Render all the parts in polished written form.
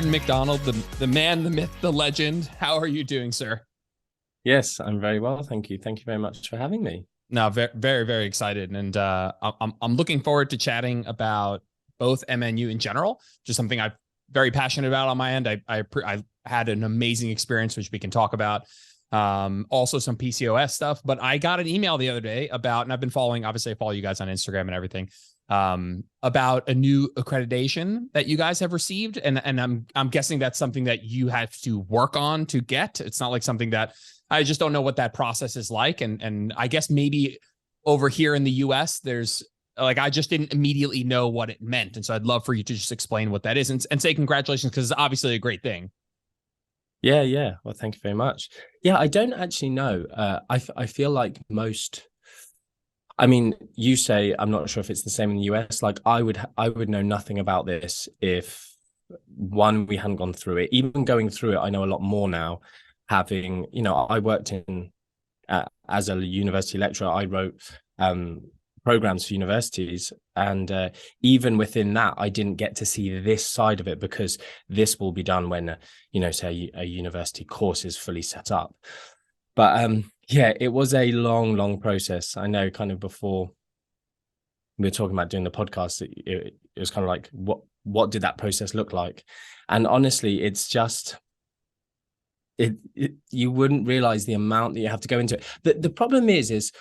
Martin Macdonald, the man, the myth, the legend. How are you doing, sir? Yes, I'm very well, thank you. Thank you very much for having me. No, very, very, very excited, and I'm looking forward to chatting about both MNU in general, just something I'm very passionate about on my end. I had an amazing experience, which we can talk about. Also some PCOS stuff, but I got an email the other day about, and I've been following, obviously I follow you guys on Instagram and everything, about a new accreditation that you guys have received. And I'm guessing that's something that you have to work on to get. It's not like something that I just don't know what that process is like. And I guess maybe over here in the US, there's like, I just didn't immediately know what it meant. And so I'd love for you to just explain what that is and say congratulations, because it's obviously a great thing. Yeah. Well, thank you very much. Yeah, I don't actually know. I feel like most. I mean, you say I'm not sure if it's the same in the US. Like I would know nothing about this if one, we hadn't gone through it. Even going through it, I know a lot more now. Having, I worked in as a university lecturer. I wrote programs for universities, and even within that, I didn't get to see this side of it, because this will be done when say a university course is fully set up. But yeah, it was a long process. I know, kind of before we were talking about doing the podcast, it was kind of like, what did that process look like? And honestly, it's just you wouldn't realize the amount that you have to go into it. The problem is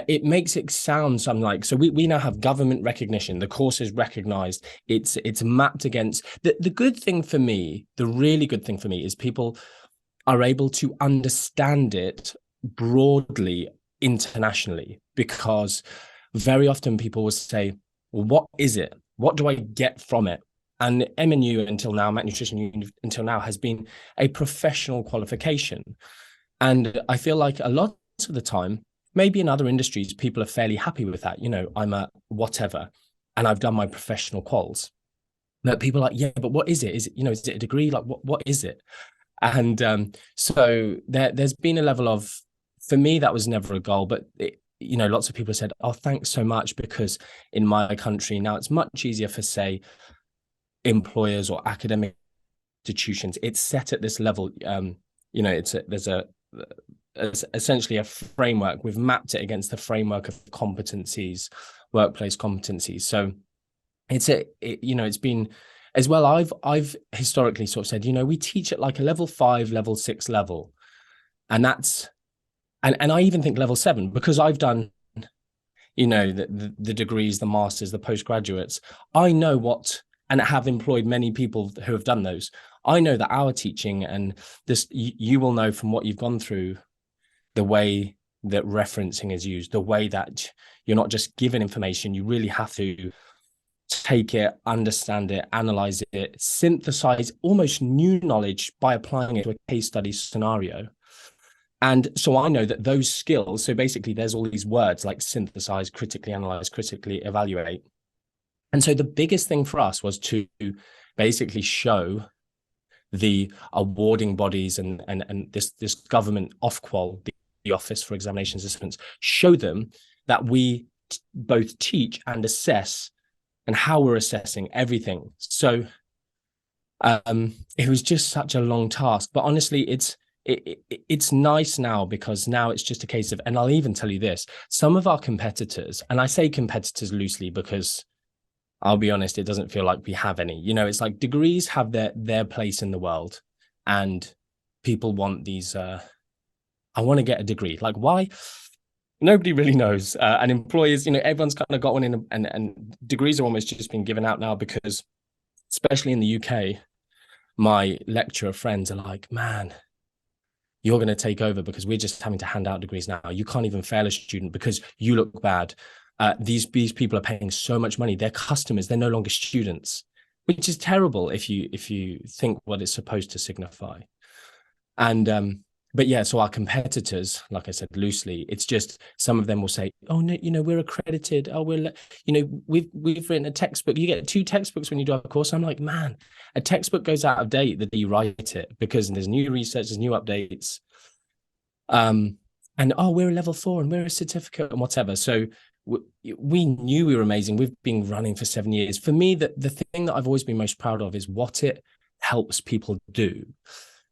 it makes it sound something like, so we now have government recognition, the course is recognized, it's mapped against the good thing for me. The really good thing for me is people are able to understand it broadly internationally, because very often people will say, well, what is it? What do I get from it? And MNU until now, Nutrition Uni until now, has been a professional qualification. And I feel like a lot of the time, maybe in other industries, people are fairly happy with that. I'm a whatever, and I've done my professional quals. But people are like, yeah, but what is it? Is it, is it a degree? Like, what is it? And so there's been a level of, for me, that was never a goal, but lots of people said, oh, thanks so much, because in my country now it's much easier for, say, employers or academic institutions. It's set at this level. There's essentially a framework. We've mapped it against the framework of competencies, workplace competencies. So it's been, as well, I've historically sort of said, we teach at like a level 5, level 6 level. And that's, and I even think level 7, because I've done, the degrees, the masters, the postgraduates. I know what, and have employed many people who have done those. I know that our teaching, and this, you will know from what you've gone through, the way that referencing is used, the way that you're not just given information, you really have to take it, understand it, analyze it, synthesize almost new knowledge by applying it to a case study scenario. And so I know that those skills, so basically there's all these words like synthesize, critically analyze, critically evaluate. And so the biggest thing for us was to basically show the awarding bodies and this government Ofqual, the Office for Examinations Assistance, show them that we both teach and assess, and how we're assessing everything. So it was just such a long task, but honestly, it's nice now, because now it's just a case of, and I'll even tell you this, some of our competitors, and I say competitors loosely because I'll be honest, it doesn't feel like we have any. It's like degrees have their place in the world, and people want these. I want to get a degree. Like, why? Nobody really knows. And employers, everyone's kind of got one in, and degrees are almost just being given out now, because, especially in the UK, my lecturer friends are like, man, you're going to take over, because we're just having to hand out degrees now. You can't even fail a student because you look bad. These people are paying so much money. They're customers. They're no longer students, which is terrible if you think what it's supposed to signify. And but yeah, so our competitors, like I said loosely, it's just some of them will say, oh no, we're accredited. Oh, we've written a textbook. You get 2 textbooks when you do our course. I'm like, man, a textbook goes out of date the day you write it, because there's new research, there's new updates. and oh, we're a level 4 and we're a certificate and whatever. So we knew we were amazing. We've been running for 7 years. For me, the thing that I've always been most proud of is what it helps people do.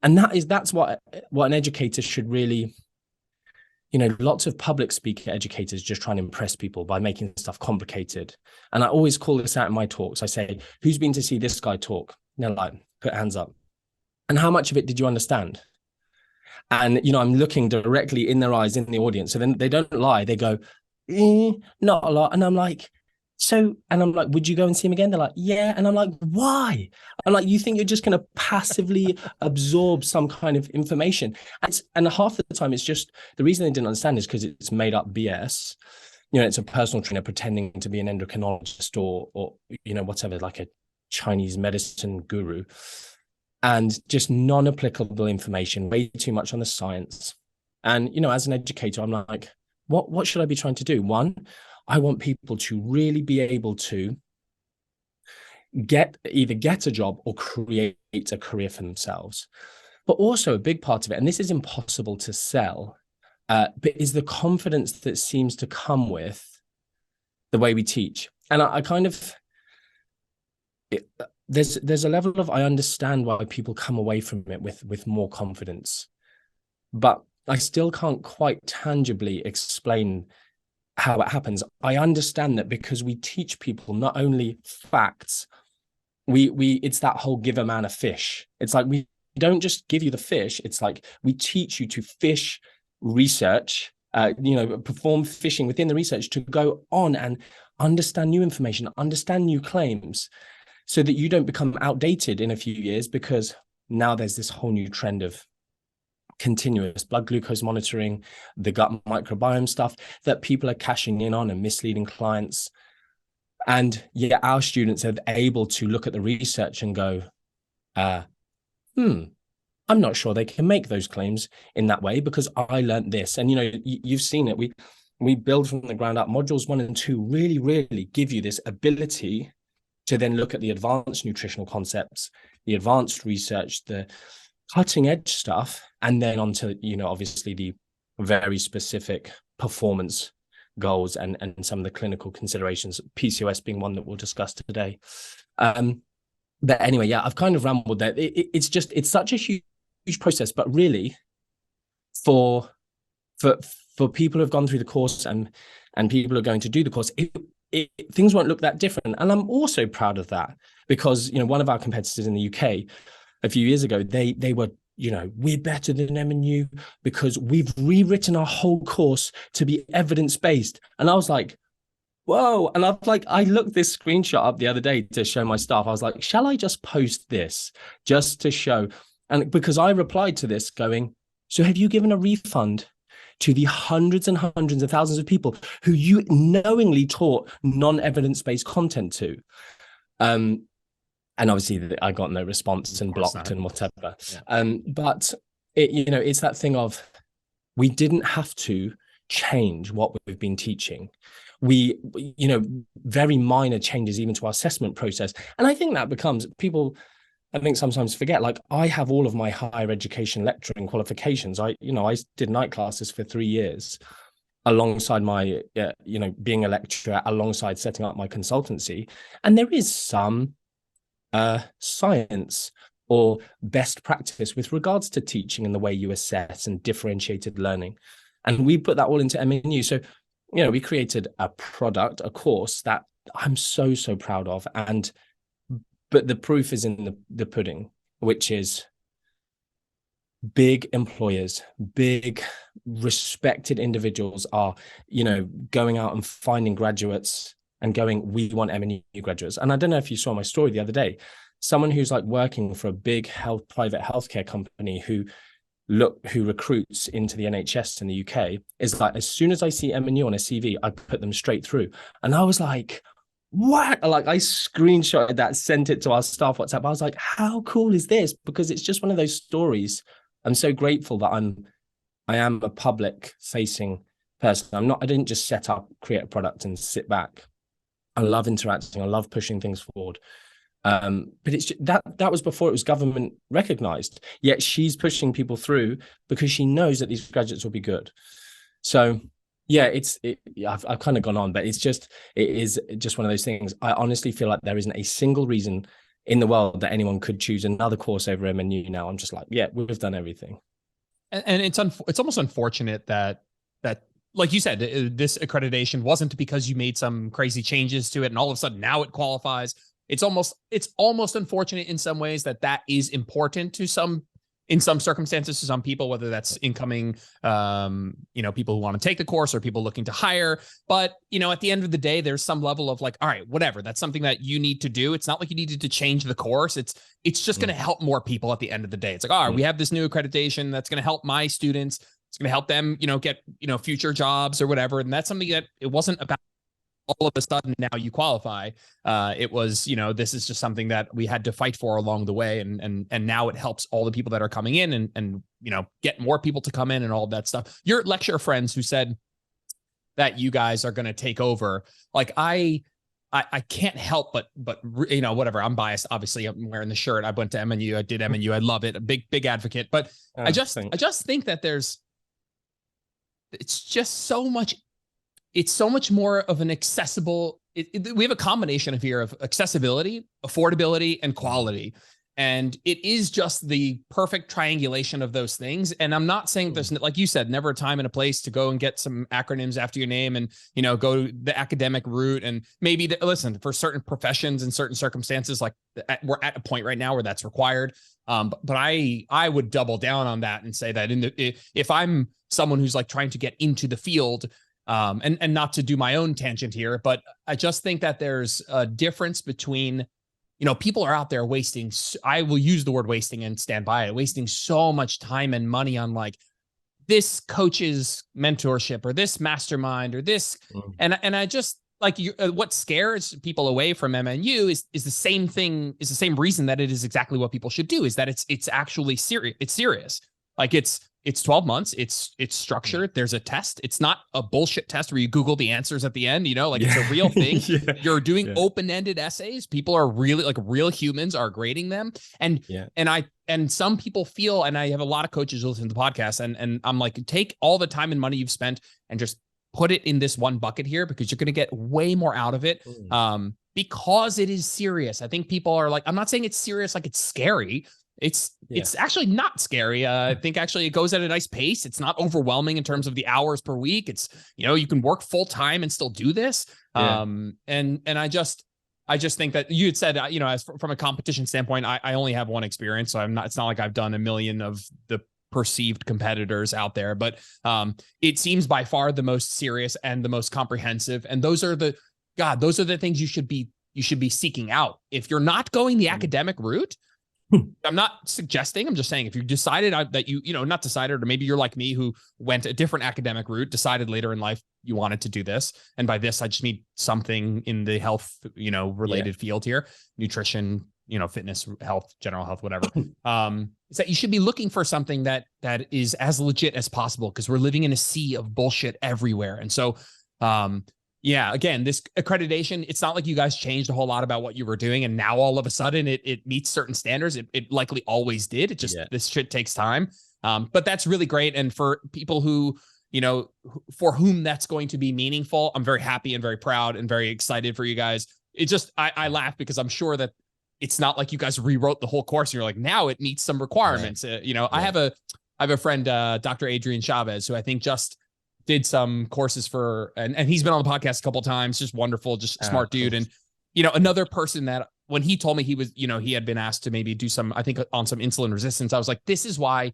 And that's what an educator should really, lots of public speaker educators just try and impress people by making stuff complicated. And I always call this out in my talks. I say, who's been to see this guy talk? And they're like, put hands up. And how much of it did you understand? And, I'm looking directly in their eyes in the audience. So then they don't lie. They go, not a lot. And I'm like, would you go and see him again? They're like, yeah. And I'm like, why? I'm like, you think you're just going to passively absorb some kind of information? And half the time it's just, the reason they didn't understand is because it's made up BS. It's a personal trainer pretending to be an endocrinologist or whatever, like a Chinese medicine guru. And just non-applicable information, way too much on the science. And, as an educator, I'm like, what should I be trying to do? One, I want people to really be able to either get a job or create a career for themselves. But also a big part of it, and this is impossible to sell, but is the confidence that seems to come with the way we teach. And I kind of, there's a level of, I understand why people come away from it with more confidence, but I still can't quite tangibly explain how it happens. I understand that because we teach people not only facts, it's that whole give a man a fish. It's like, we don't just give you the fish. It's like, we teach you to fish research, perform fishing within the research to go on and understand new information, understand new claims, so that you don't become outdated in a few years, because now there's this whole new trend of continuous blood glucose monitoring, the gut microbiome stuff that people are cashing in on and misleading clients. And yet our students are able to look at the research and go, I'm not sure they can make those claims in that way because I learned this. And, you've seen it. We build from the ground up. Modules 1 and 2 really, really give you this ability to then look at the advanced nutritional concepts, the advanced research, the cutting edge stuff, and then onto, obviously the very specific performance goals and some of the clinical considerations, PCOS being one that we'll discuss today. But anyway, yeah, I've kind of rambled there. It's such a huge process, but really for people who have gone through the course and people who are going to do the course, things won't look that different. And I'm also proud of that because, one of our competitors in the UK a few years ago, they were, we're better than MNU because we've rewritten our whole course to be evidence-based. And I was like, whoa. And I looked this screenshot up the other day to show my staff. I was like, shall I just post this just to show? And because I replied to this going, so have you given a refund to the hundreds and hundreds of thousands of people who you knowingly taught non-evidence-based content to? And obviously I got no response and blocked and whatever. Yeah. But it's that thing of, we didn't have to change what we've been teaching. We, very minor changes even to our assessment process. And I think that becomes, people, I think sometimes forget, like I have all of my higher education lecturing qualifications. I did night classes for 3 years alongside my, being a lecturer, alongside setting up my consultancy. And there is some science or best practice with regards to teaching and the way you assess and differentiated learning. And we put that all into MNU. So, we created a product, a course that I'm so, so proud of. But the proof is in the pudding, which is big employers, big respected individuals are, going out and finding graduates and going, we want MNU graduates. And I don't know if you saw my story the other day, someone who's like working for a big private healthcare company who recruits into the NHS in the UK is like, as soon as I see MNU on a CV, I put them straight through. And I was like, what? Like I screenshotted that, sent it to our staff WhatsApp. I was like, how cool is this? Because it's just one of those stories. I'm so grateful that I am a public facing person. I didn't just set up, create a product and sit back. I love interacting. I love pushing things forward. But it's that was before it was government recognized. Yet she's pushing people through because she knows that these graduates will be good. So yeah, I've kind of gone on, but it is just one of those things. I honestly feel like there isn't a single reason in the world that anyone could choose another course over MNU now. I'm just like, yeah, we've done everything. And it's almost unfortunate that like you said, this accreditation wasn't because you made some crazy changes to it and all of a sudden now it qualifies. It's almost unfortunate in some ways that is important to some, in some circumstances, to some people, whether that's incoming, people who want to take the course or people looking to hire. But, at the end of the day, there's some level of like, all right, whatever, that's something that you need to do. It's not like you needed to change the course. It's just going to help more people at the end of the day. It's like, all right, we have this new accreditation that's going to help my students. It's going to help them, get, future jobs or whatever. And that's something that it wasn't about all of a sudden now you qualify. It was, this is just something that we had to fight for along the way. And now it helps all the people that are coming in and get more people to come in and all of that stuff. Your lecturer friends who said that you guys are going to take over, like I can't help but whatever. I'm biased. Obviously, I'm wearing the shirt. I went to MNU. I did MNU. I love it. A big advocate. But I just think that it's just so much. It's so much more of an accessible. We have a combination of accessibility, affordability, and quality. And it is just the perfect triangulation of those things. And I'm not saying there's, like you said, never a time and a place to go and get some acronyms after your name and, go the academic route. And maybe, listen, for certain professions and certain circumstances, like we're at a point right now where that's required. But I would double down on that and say that if I'm someone who's like trying to get into the field, and not to do my own tangent here, but I just think that there's a difference between, people are out there wasting, I will use the word wasting and stand by it, wasting so much time and money on like this coach's mentorship or this mastermind or this. And I just like what scares people away from MNU is the same thing, is the same reason that it is exactly what people should do, is that it's actually serious. It's serious. Like it's 12 months. It's structured. There's a test. It's not a bullshit test where you Google the ansers at the end, it's a real thing. You're doing open-ended essays. People are really like real humans are grading them. And some people feel, and I have a lot of coaches who listen to the podcast and I'm like, take all the time and money you've spent and just put it in this one bucket here because you're going to get way more out of it. Because it is serious. I think people are like, I'm not saying it's serious, like it's scary. It's actually not scary. I think actually it goes at a nice pace. It's not overwhelming in terms of the hours per week. It's, you can work full time and still do this. And I just think that you had said, as from a competition standpoint, I only have one experience. So it's not like I've done a million of the perceived competitors out there, but it seems by far the most serious and the most comprehensive. And those are the things you should be seeking out. If you're not going the academic route, I'm not suggesting, I'm just saying if you decided that not decided, or maybe you're like me who went a different academic route, decided later in life you wanted to do this. And by this, I just need something in the health, related field here, nutrition, fitness, health, general health, whatever. Is that you should be looking for something that is as legit as possible because we're living in a sea of bullshit everywhere. And so, again, this accreditation, it's not like you guys changed a whole lot about what you were doing. And now all of a sudden it meets certain standards. It likely always did. It just, this shit takes time. But that's really great. And for people who, for whom that's going to be meaningful, I'm very happy and very proud and very excited for you guys. It just, I laugh because I'm sure that it's not like you guys rewrote the whole course and you're like, now it meets some requirements. I have a friend, Dr. Adrian Chavez, who I think just did some courses for, and he's been on the podcast a couple of times, just wonderful, just smart dude. And, another person that when he told me he was, he had been asked to maybe do some, I think on some insulin resistance, I was like, this is why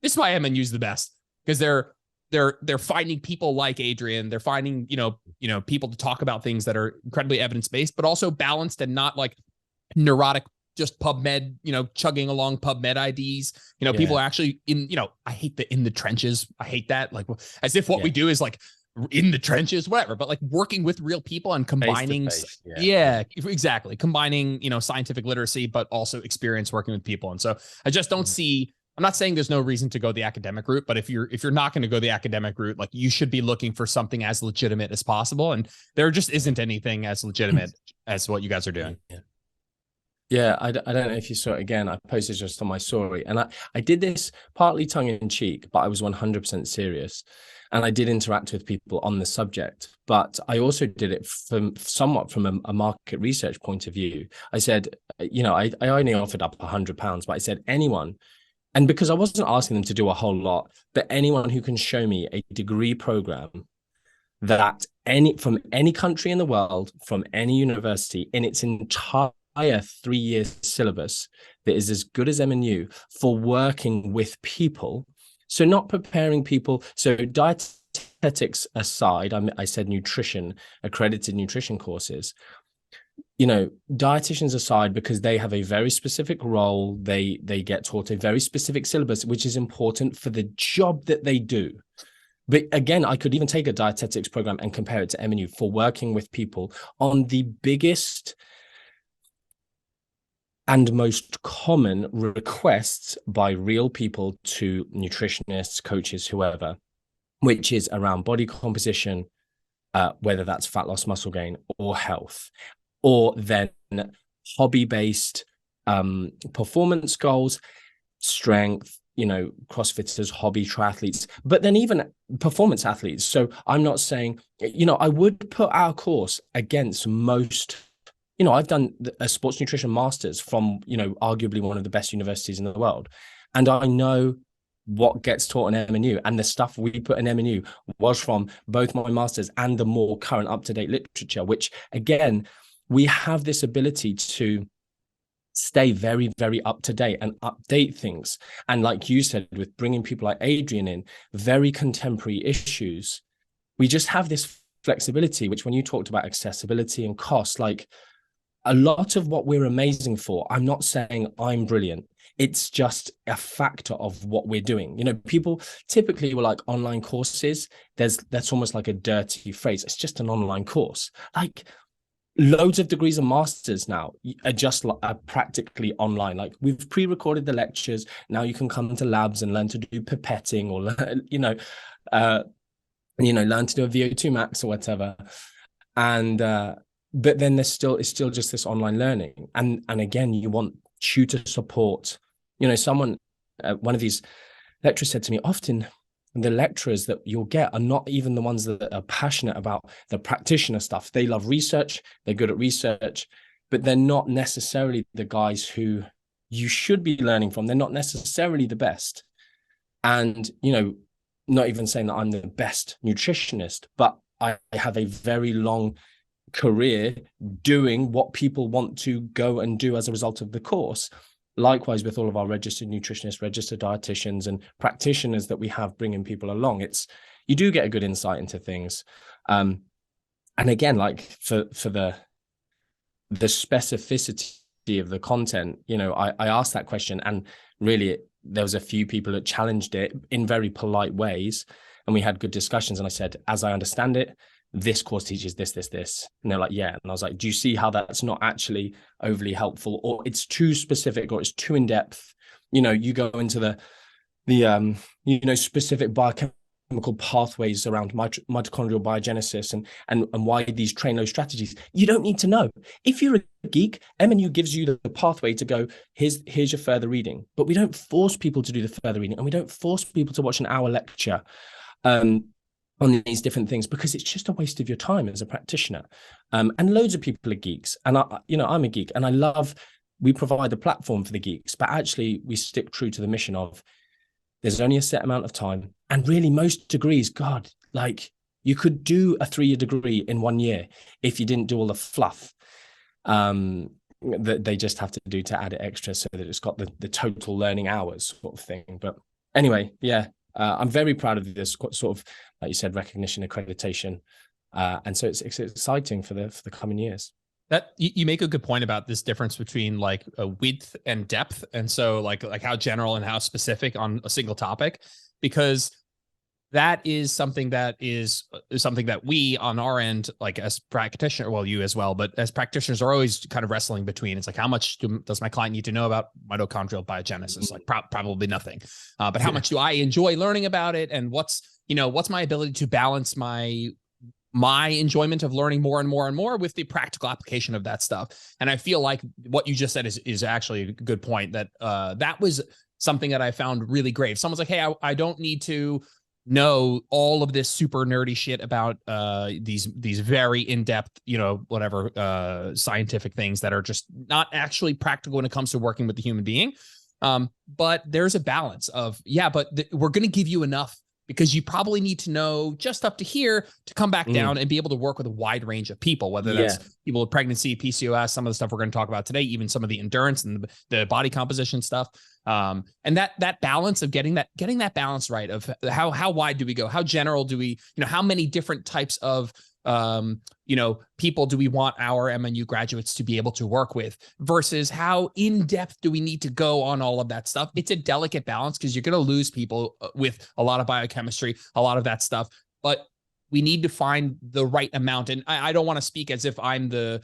MNU is the best, because they're finding people like Adrian. They're finding, people to talk about things that are incredibly evidence-based, but also balanced and not like neurotic, just PubMed, chugging along PubMed IDs. People are actually in, I hate in the trenches. I hate that. Like as if what we do is like in the trenches, whatever, but like working with real people and combining. Exactly. Combining, scientific literacy, but also experience working with people. And so I just don't see, I'm not saying there's no reason to go the academic route, but if you're not going to go the academic route, like you should be looking for something as legitimate as possible. And there just isn't anything as legitimate as what you guys are doing. Yeah, I don't know if you saw it again. I posted just on my story, and I did this partly tongue in cheek, but I was 100% serious. And I did interact with people on the subject, but I also did it from somewhat from a market research point of view. I said, I only offered up £100, but I said anyone, and because I wasn't asking them to do a whole lot, but anyone who can show me a degree program that from any country in the world, from any university, in its entire 3-year syllabus that is as good as MNU for working with people. So not preparing people. So dietetics aside, I said nutrition, accredited nutrition courses. Dietitians aside, because they have a very specific role, they get taught a very specific syllabus, which is important for the job that they do. But again, I could even take a dietetics program and compare it to MNU for working with people on the biggest and most common requests by real people to nutritionists, coaches, whoever, which is around body composition, whether that's fat loss, muscle gain, or health, or then hobby-based performance goals, strength, CrossFitters, hobby triathletes, but then even performance athletes. So I'm not saying, I would put our course against most, I've done a sports nutrition master's from, arguably one of the best universities in the world. And I know what gets taught in MNU, and the stuff we put in MNU was from both my master's and the more current up-to-date literature, which again, we have this ability to stay very, very up to date and update things. And like you said, with bringing people like Adrian in, very contemporary issues, we just have this flexibility, which when you talked about accessibility and cost, like a lot of what we're amazing for, I'm not saying I'm brilliant. It's just a factor of what we're doing. People typically were like online courses. That's almost like a dirty phrase. It's just an online course. Like, loads of degrees and masters now are just practically online. Like, we've pre-recorded the lectures. Now you can come to labs and learn to do pipetting, or learn to do a VO2 max or whatever. And but then it's still just this online learning. And again, you want tutor support. Someone, one of these lecturers said to me, often the lecturers that you'll get are not even the ones that are passionate about the practitioner stuff. They love research, they're good at research, but they're not necessarily the guys who you should be learning from. They're not necessarily the best. And, not even saying that I'm the best nutritionist, but I have a very long career doing what people want to go and do as a result of the course. Likewise, with all of our registered nutritionists, registered dietitians, and practitioners that we have bringing people along, you do get a good insight into things. And again, like for the specificity of the content, I asked that question, and really there was a few people that challenged it in very polite ways, and we had good discussions. And I said, as I understand it, this course teaches this. And they're like, yeah. And I was like, do you see how that's not actually overly helpful, or it's too specific, or it's too in depth? You go into the specific biochemical pathways around mitochondrial biogenesis and why these train low strategies. You don't need to know. If you're a geek, MNU gives you the pathway to go, here's your further reading. But we don't force people to do the further reading, and we don't force people to watch an hour lecture on these different things, because it's just a waste of your time as a practitioner. And loads of people are geeks, and I'm a geek, and we provide a platform for the geeks, but actually we stick true to the mission of there's only a set amount of time. And really most degrees, God, like you could do a 3-year degree in 1 year if you didn't do all the fluff that they just have to do to add it extra so that it's got the total learning hours sort of thing. But anyway, yeah. I'm very proud of this sort of, like you said, recognition, accreditation, and so it's exciting for the coming years. That you make a good point about this difference between like a width and depth, and so like how general and how specific on a single topic, because that is something that we on our end, like as practitioner, well, you as well, but as practitioners are always kind of wrestling between. It's like, how much does my client need to know about mitochondrial biogenesis? Like probably nothing. But how much do I enjoy learning about it? And what's my ability to balance my my enjoyment of learning more and more and more with the practical application of that stuff. And I feel like what you just said is actually a good point, that that was something that I found really great. If someone's like, hey, I don't need to know all of this super nerdy shit about these very in-depth, whatever scientific things that are just not actually practical when it comes to working with the human being. But there's a balance of, but we're going to give you enough, because you probably need to know just up to here to come back down and be able to work with a wide range of people, whether that's people with pregnancy, PCOS, some of the stuff we're going to talk about today, even some of the endurance and the body composition stuff. And that balance of getting that balance right, of how wide do we go? How general do we, how many different types of, people do we want our MNU graduates to be able to work with, versus how in depth do we need to go on all of that stuff? It's a delicate balance, because you're going to lose people with a lot of biochemistry, a lot of that stuff, but we need to find the right amount. And I don't want to speak as if I'm the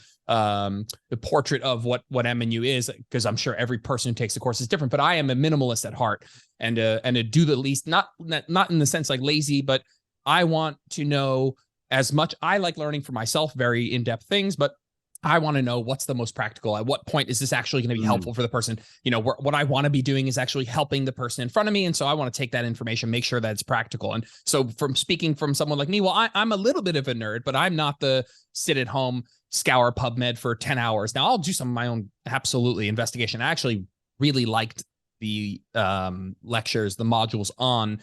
portrait of what MNU is, because I'm sure every person who takes the course is different, but I am a minimalist at heart, and to do the least, not in the sense like lazy, but I want to know as much. I like learning for myself, very in-depth things, but I want to know what's the most practical. At what point is this actually going to be helpful for the person? What I want to be doing is actually helping the person in front of me. And so I want to take that information, make sure that it's practical. And so from speaking from someone like me, well, I'm a little bit of a nerd, but I'm not the sit at home, scour PubMed for 10 hours. Now I'll do some of my own, absolutely, investigation. I actually really liked the lectures, the modules on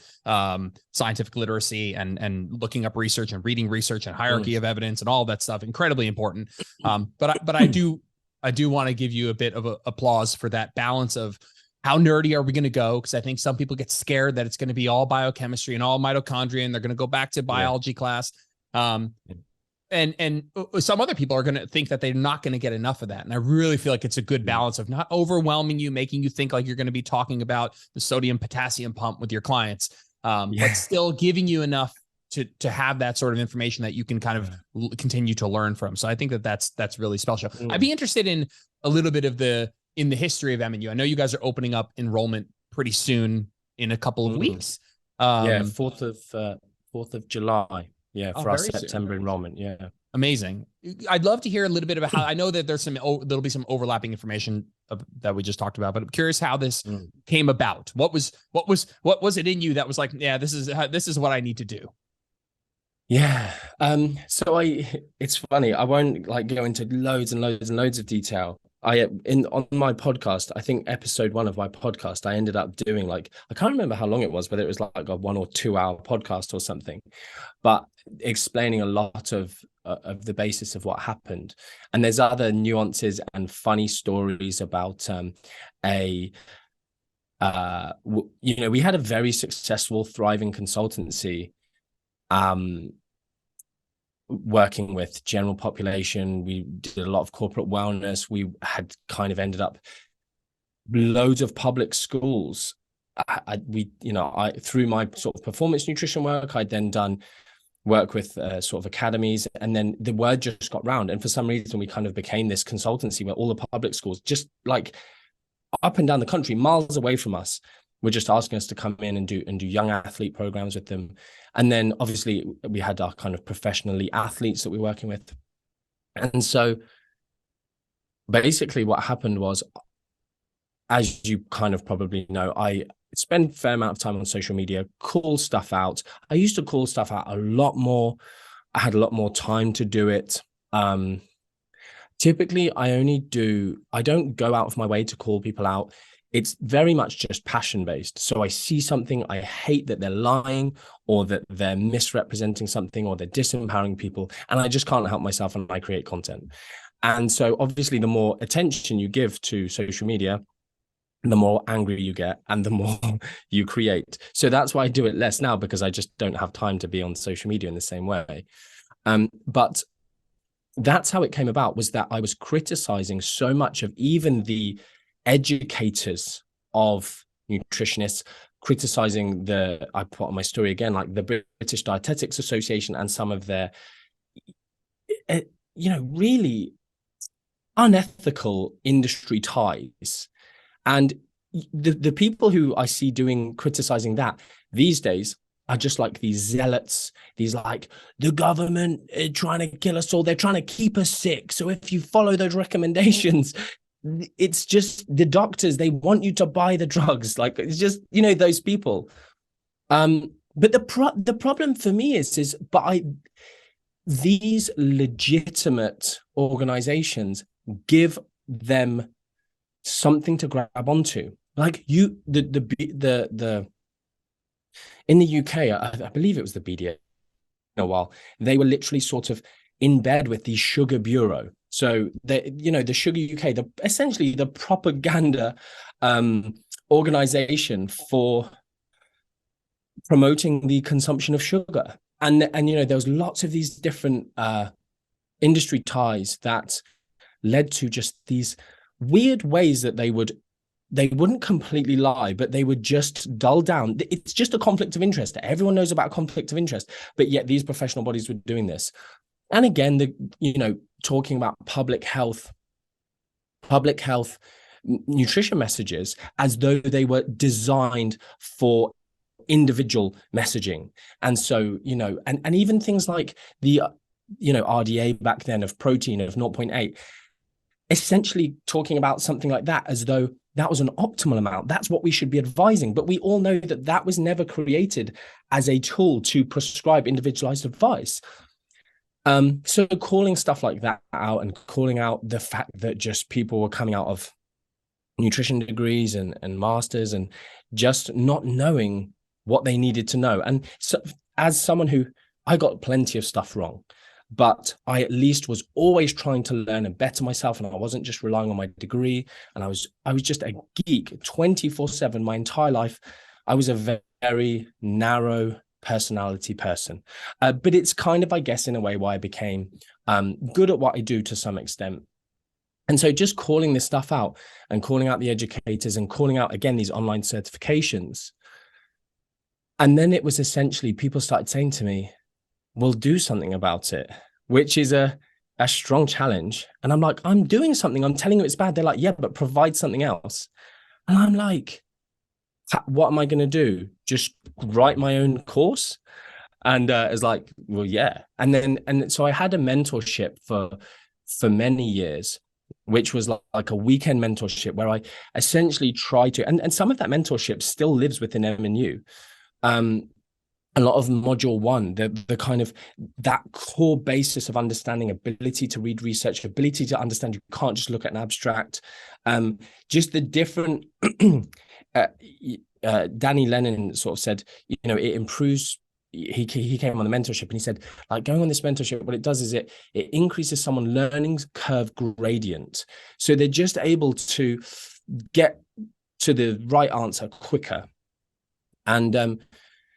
scientific literacy and looking up research and reading research and hierarchy of evidence and all that stuff. Incredibly important. But I do want to give you a bit of applause for that balance of how nerdy are we going to go? Because I think some people get scared that it's going to be all biochemistry and all mitochondria, and they're going to go back to biology class. And some other people are going to think that they're not going to get enough of that. And I really feel like it's a good balance of not overwhelming you, making you think like you're going to be talking about the sodium potassium pump with your clients, but still giving you enough to have that sort of information that you can kind of continue to learn from. So I think that's really special. I'd be interested in a little bit of in the history of MNU. I know you guys are opening up enrollment pretty soon, in a couple of weeks. 4th of July. Yeah, for our September enrollment. Yeah. Amazing. I'd love to hear a little bit about how, I know that there'll be some overlapping information that we just talked about, but I'm curious how this came about. What was it in you that was like, yeah, this is what I need to do? Yeah. So it's funny. I won't go into loads and loads and loads of detail. On my podcast, I think episode 1 of my podcast, I ended up doing I can't remember how long it was, but it was like a 1 or 2 hour podcast or something, but explaining a lot of the basis of what happened. And there's other nuances and funny stories about we had a very successful, thriving consultancy, working with general population. We did a lot of corporate wellness. We had kind of ended up loads of public schools. Through my sort of performance nutrition work, I'd then done work with sort of academies, and then the word just got round. And for some reason, we kind of became this consultancy where all the public schools, just like up and down the country, miles away from us, were just asking us to come in and do young athlete programs with them. And then obviously we had our kind of professionally athletes that we're working with. And so basically what happened was, as you kind of probably know, I spend a fair amount of time on social media, call stuff out. I used to call stuff out a lot more. I had a lot more time to do it. Typically, I don't go out of my way to call people out. It's very much just passion-based. So I see something, I hate that they're lying or that they're misrepresenting something or they're disempowering people, and I just can't help myself, and I create content. And so obviously the more attention you give to social media, the more angry you get and the more you create. So that's why I do it less now, because I just don't have time to be on social media in the same way. But that's how it came about, was that I was criticizing so much of even the educators of nutritionists, criticizing I put on my story again, like the British Dietetics Association and some of their, really unethical industry ties. And the people who I see criticizing that these days are just like these zealots, these like, the government is trying to kill us all. They're trying to keep us sick. So if you follow those recommendations, it's just the doctors, they want you to buy the drugs. Like, it's just, you know, those people. But the problem for me is these legitimate organizations give them something to grab onto. Like the in the UK, I believe it was the BDA in a while, they were literally sort of in bed with the Sugar Bureau. So the Sugar UK, essentially the propaganda organization for promoting the consumption of sugar. And there was lots of these different industry ties that led to just these weird ways that they wouldn't completely lie, but they would just dull down. It's just a conflict of interest. Everyone knows about conflict of interest, but yet these professional bodies were doing this. And again, talking about public health nutrition messages as though they were designed for individual messaging. And so, and even things like the, RDA back then of protein of 0.8, essentially talking about something like that as though that was an optimal amount. That's what we should be advising. But we all know that that was never created as a tool to prescribe individualized advice. So calling stuff like that out and calling out the fact that just people were coming out of nutrition degrees and masters and just not knowing what they needed to know. And so, as someone who, I got plenty of stuff wrong, but I at least was always trying to learn and better myself. And I wasn't just relying on my degree. And I was just a geek 24/7 my entire life. I was a very narrow personality person. But it's kind of, I guess, in a way why I became good at what I do to some extent. And so just calling this stuff out and calling out the educators and calling out, again, these online certifications. And then it was essentially, people started saying to me, we'll do something about it, which is a strong challenge. And I'm like, I'm doing something. I'm telling you it's bad. They're like, yeah, but provide something else. And I'm like, what am I going to do? Just write my own course? And it's like, well, yeah. And so I had a mentorship for many years, which was like a weekend mentorship where I essentially try to, and some of that mentorship still lives within MNU. A lot of module 1, the kind of that core basis of understanding, ability to read research, ability to understand, you can't just look at an abstract, just the different, Danny Lennon sort of said, it improves. He came on the mentorship and he said, like, going on this mentorship, what it does is it increases someone's learning curve gradient. So they're just able to get to the right answer quicker. And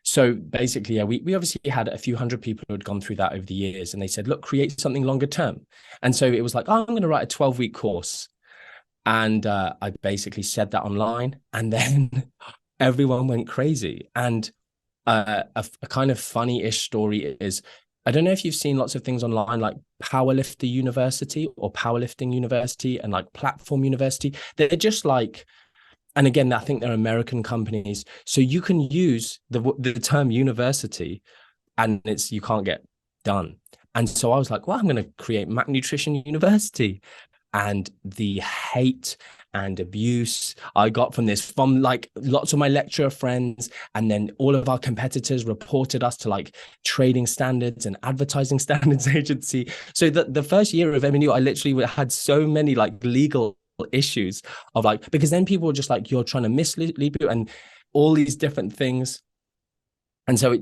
so basically, yeah, we obviously had a few hundred people who had gone through that over the years, and they said, look, create something longer term. And so it was like, oh, I'm going to write a 12-week course. And I basically said that online, and then everyone went crazy. And a kind of funny-ish story is, I don't know if you've seen lots of things online like Powerlifter University or Powerlifting University and like Platform University. They're just like, and again, I think they're American companies. So you can use the term university and you can't get done. And so I was like, well, I'm going to create Nutrition University. And the hate and abuse I got from this, from like lots of my lecturer friends, and then all of our competitors reported us to like Trading Standards and Advertising Standards Agency. So the first year of MNU, I literally had so many like legal issues of like, because then people were just like, you're trying to mislead people and all these different things. And so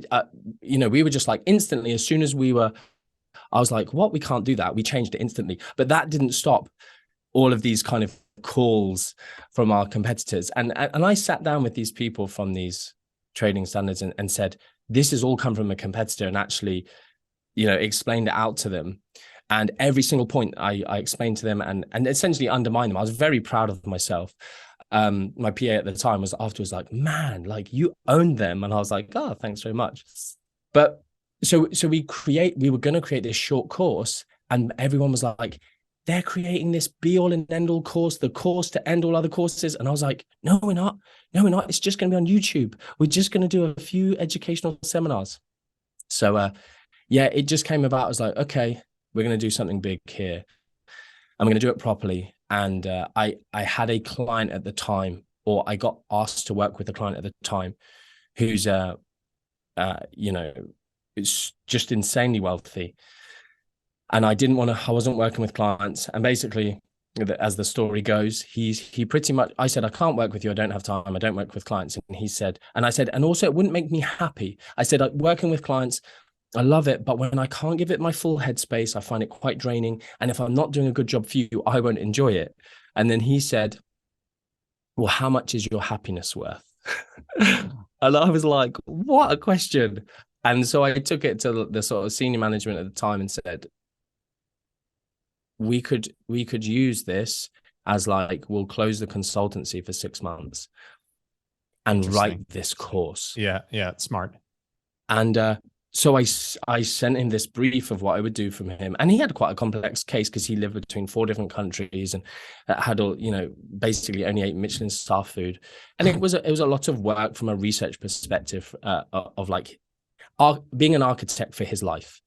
we were just like, instantly, as soon as I was like, what? We can't do that. We changed it instantly. But that didn't stop all of these kind of calls from our competitors. And I sat down with these people from these Trading Standards and said, this has all come from a competitor, and actually, explained it out to them. And every single point I explained to them and essentially undermined them. I was very proud of myself. My PA at the time was afterwards like, man, like, you owned them. And I was like, oh, thanks very much. But so we were going to create this short course, and everyone was like, they're creating this be all and end all course, the course to end all other courses. And I was like, no, we're not. No, we're not. It's just going to be on YouTube. We're just going to do a few educational seminars. So, yeah, it just came about. I was like, okay, we're going to do something big here. I'm going to do it properly. And I had a client at the time, or I got asked to work with a client at the time who's, you know, it's just insanely wealthy. And I wasn't working with clients. And basically, as the story goes, he pretty much, I said, I can't work with you. I don't have time. I don't work with clients. And he said, and I said, and also it wouldn't make me happy. I said, working with clients, I love it, but when I can't give it my full headspace, I find it quite draining. And if I'm not doing a good job for you, I won't enjoy it. And then he said, well, how much is your happiness worth? And I was like, what a question. And so I took it to the sort of senior management at the time and said, we could use this as like, we'll close the consultancy for 6 months and write this course. Yeah. Smart. And so I sent him this brief of what I would do from him. And he had quite a complex case because he lived between 4 different countries and had all, you know, basically only ate Michelin star food. And it was a lot of work from a research perspective of like being an architect for his life.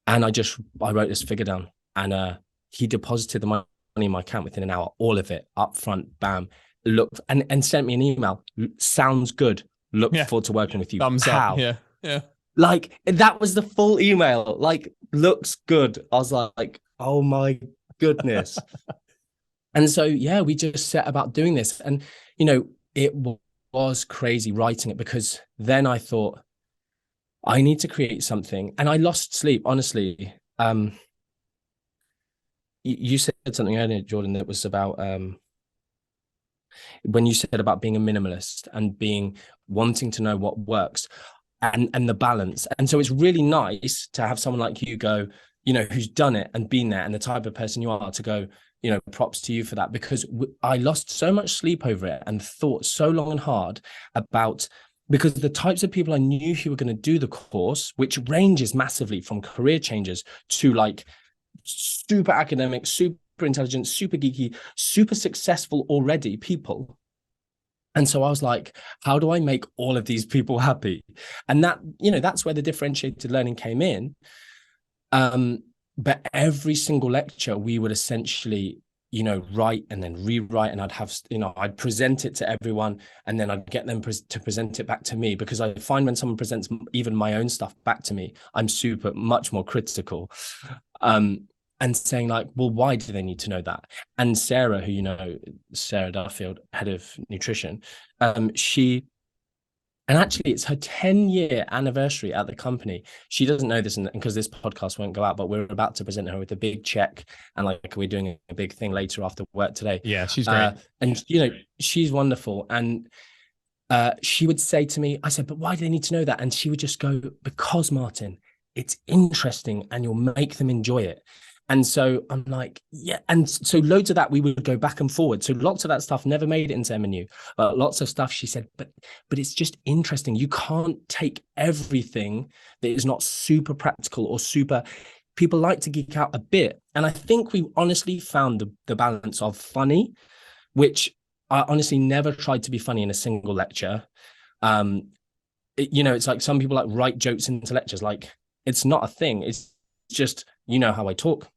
And I wrote this figure down, and he deposited the money in my account within an hour, all of it up front, bam, looked and sent me an email. Sounds good. Look forward to working with you. Thumbs up. Yeah. Like that was the full email. Like, looks good. I was like, oh my goodness. And so, yeah, we just set about doing this. And, you know, it was crazy writing it, because then I thought, I need to create something. And I lost sleep, honestly. You said something earlier, Jordan, that was about when you said about being a minimalist and wanting to know what works and the balance. And so it's really nice to have someone like you go, you know, who's done it and been there, and the type of person you are, to go, you know, props to you for that, because I lost so much sleep over it and thought so long and hard about, because the types of people I knew who were going to do the course, which ranges massively from career changers to like super academic, super intelligent, super geeky, super successful already people. And so I was like, how do I make all of these people happy? And that, you know, that's where the differentiated learning came in. But every single lecture we would essentially, you know, write and then rewrite, and I'd have, you know, I'd present it to everyone, and then I'd get them to present it back to me, because I find when someone presents even my own stuff back to me, I'm much more critical. And saying like, well, why do they need to know that? And Sarah, who, you know, Sarah Duffield, head of nutrition, and actually it's her 10-year anniversary at the company. She doesn't know this, and because this podcast won't go out, but we're about to present her with a big check, and like we're doing a big thing later after work today. Yeah, she's great. And, you know, she's wonderful. And she would say to me, I said, but why do they need to know that? And she would just go, because Martin, it's interesting and you'll make them enjoy it. And so I'm like, yeah. And so loads of that, we would go back and forward. So lots of that stuff never made it into MNU. Lots of stuff, she said, but it's just interesting. You can't take everything that is not super practical or super, people like to geek out a bit. And I think we honestly found the balance of funny, which I honestly never tried to be funny in a single lecture. You know, it's like some people like write jokes into lectures. Like, it's not a thing. It's just, you know how I talk.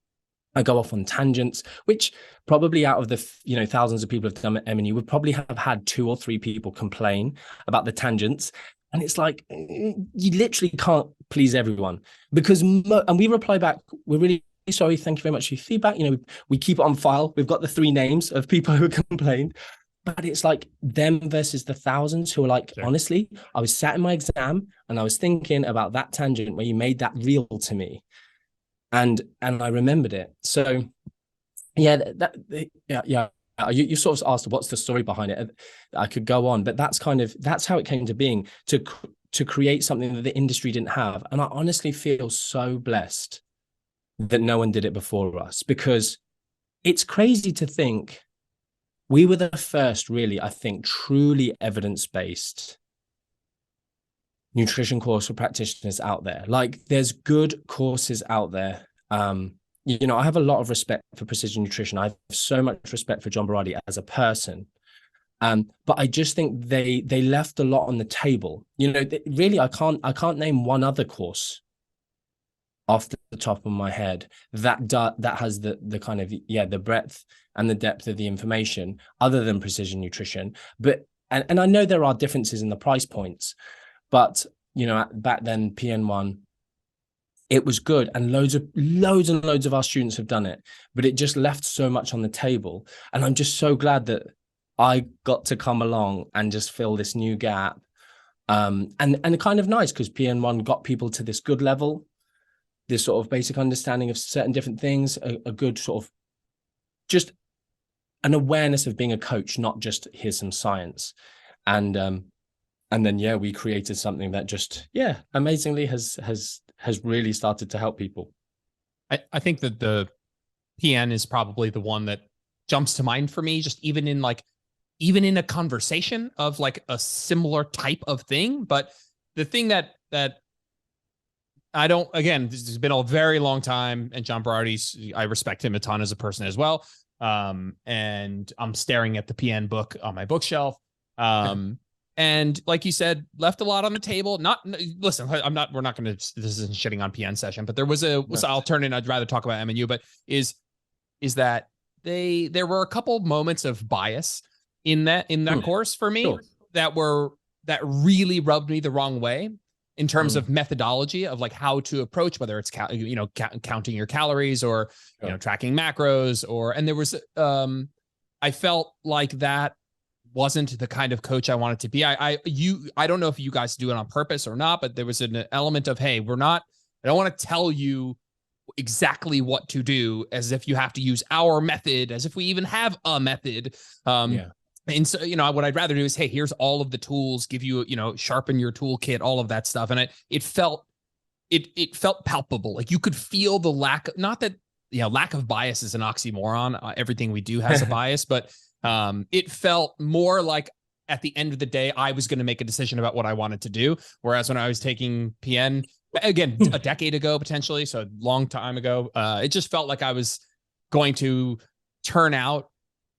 I go off on tangents, which probably out of the, you know, thousands of people have done at MNU, would probably have had 2 or 3 people complain about the tangents. And it's like, you literally can't please everyone, because, and we reply back, we're really sorry, thank you very much for your feedback. You know, we keep it on file. We've got the 3 names of people who complained, but it's like them versus the thousands who are like, sure. Honestly, I was sat in my exam and I was thinking about that tangent where you made that real to me. And I remembered it. So yeah, you sort of asked what's the story behind it. I could go on, but that's how it came to being, to create something that the industry didn't have. And I honestly feel so blessed that no one did it before us, because it's crazy to think we were the first, really, I think, truly evidence-based nutrition course for practitioners out there. Like, there's good courses out there. You you know, I have a lot of respect for precision nutrition. I have so much respect for John Berardi as a person. But I just think they left a lot on the table. You know, really, I can't name one other course off the top of my head that has the kind of, the breadth and the depth of the information other than precision nutrition. But and I know there are differences in the price points, but you know, back then PN1, it was good, and loads and loads of our students have done it, but it just left so much on the table. And I'm just so glad that I got to come along and just fill this new gap. And kind of nice, because PN1 got people to this good level, this sort of basic understanding of certain different things, a good sort of just an awareness of being a coach, not just here's some science. And then we created something that just amazingly has really started to help people. I think that the PN is probably the one that jumps to mind for me, just even in a conversation of like a similar type of thing. But the thing that I don't, again, this has been a very long time, and John Berardi's, I respect him a ton as a person as well. And I'm staring at the PN book on my bookshelf. And like you said, left a lot on the table. Listen, we're not going to, this isn't shitting on PN session, but there was I'll turn in, I'd rather talk about MNU, but is that there were a couple moments of bias in that course for me, sure, that really rubbed me the wrong way in terms of methodology of like how to approach, whether it's counting your calories or tracking macros, and there was I felt like that wasn't the kind of coach I wanted to be. I don't know if you guys do it on purpose or not, but there was an element of, hey, I don't want to tell you exactly what to do as if you have to use our method, as if we even have a method. And so, what I'd rather do is, hey, here's all of the tools, give you, sharpen your toolkit, all of that stuff. And it felt palpable. Like you could feel the lack of bias is an oxymoron. Everything we do has a bias, but it felt more like at the end of the day, I was going to make a decision about what I wanted to do. Whereas when I was taking PN, again, a decade ago, potentially, so a long time ago, it just felt like I was going to turn out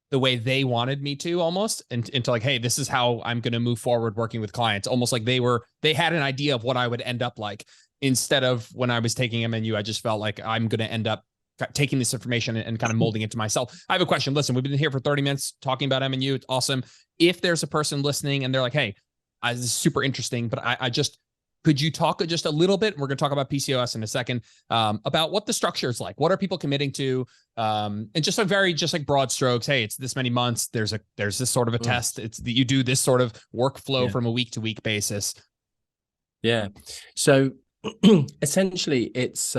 the way they wanted me to, almost, into like, hey, this is how I'm going to move forward working with clients. Almost like they had an idea of what I would end up like, instead of when I was taking MNU, I just felt like I'm going to end up taking this information and kind of molding it to myself. I have a question. Listen, we've been here for 30 minutes talking about MNU. It's awesome. If there's a person listening and they're like, hey, this is super interesting, but could you talk just a little bit? We're going to talk about PCOS in a second, about what the structure is like. What are people committing to? And just like broad strokes. Hey, it's this many months. There's this sort of a test. You do this sort of workflow from a week to week basis. Yeah. So essentially it's,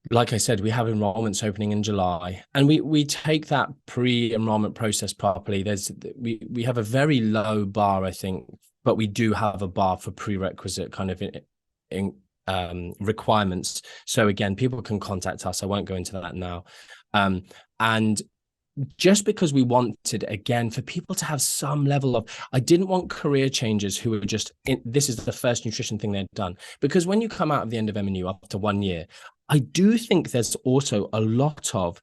like I said, we have enrollments opening in July, and we take that pre-enrollment process properly. We have a very low bar, I think, but we do have a bar for prerequisite kind of requirements. So again, people can contact us. I won't go into that now. And just because we wanted, again, for people to have some level of, I didn't want career changers who were just, this is the first nutrition thing they've done. Because when you come out of the end of MNU after 1 year, I do think there's also a lot of,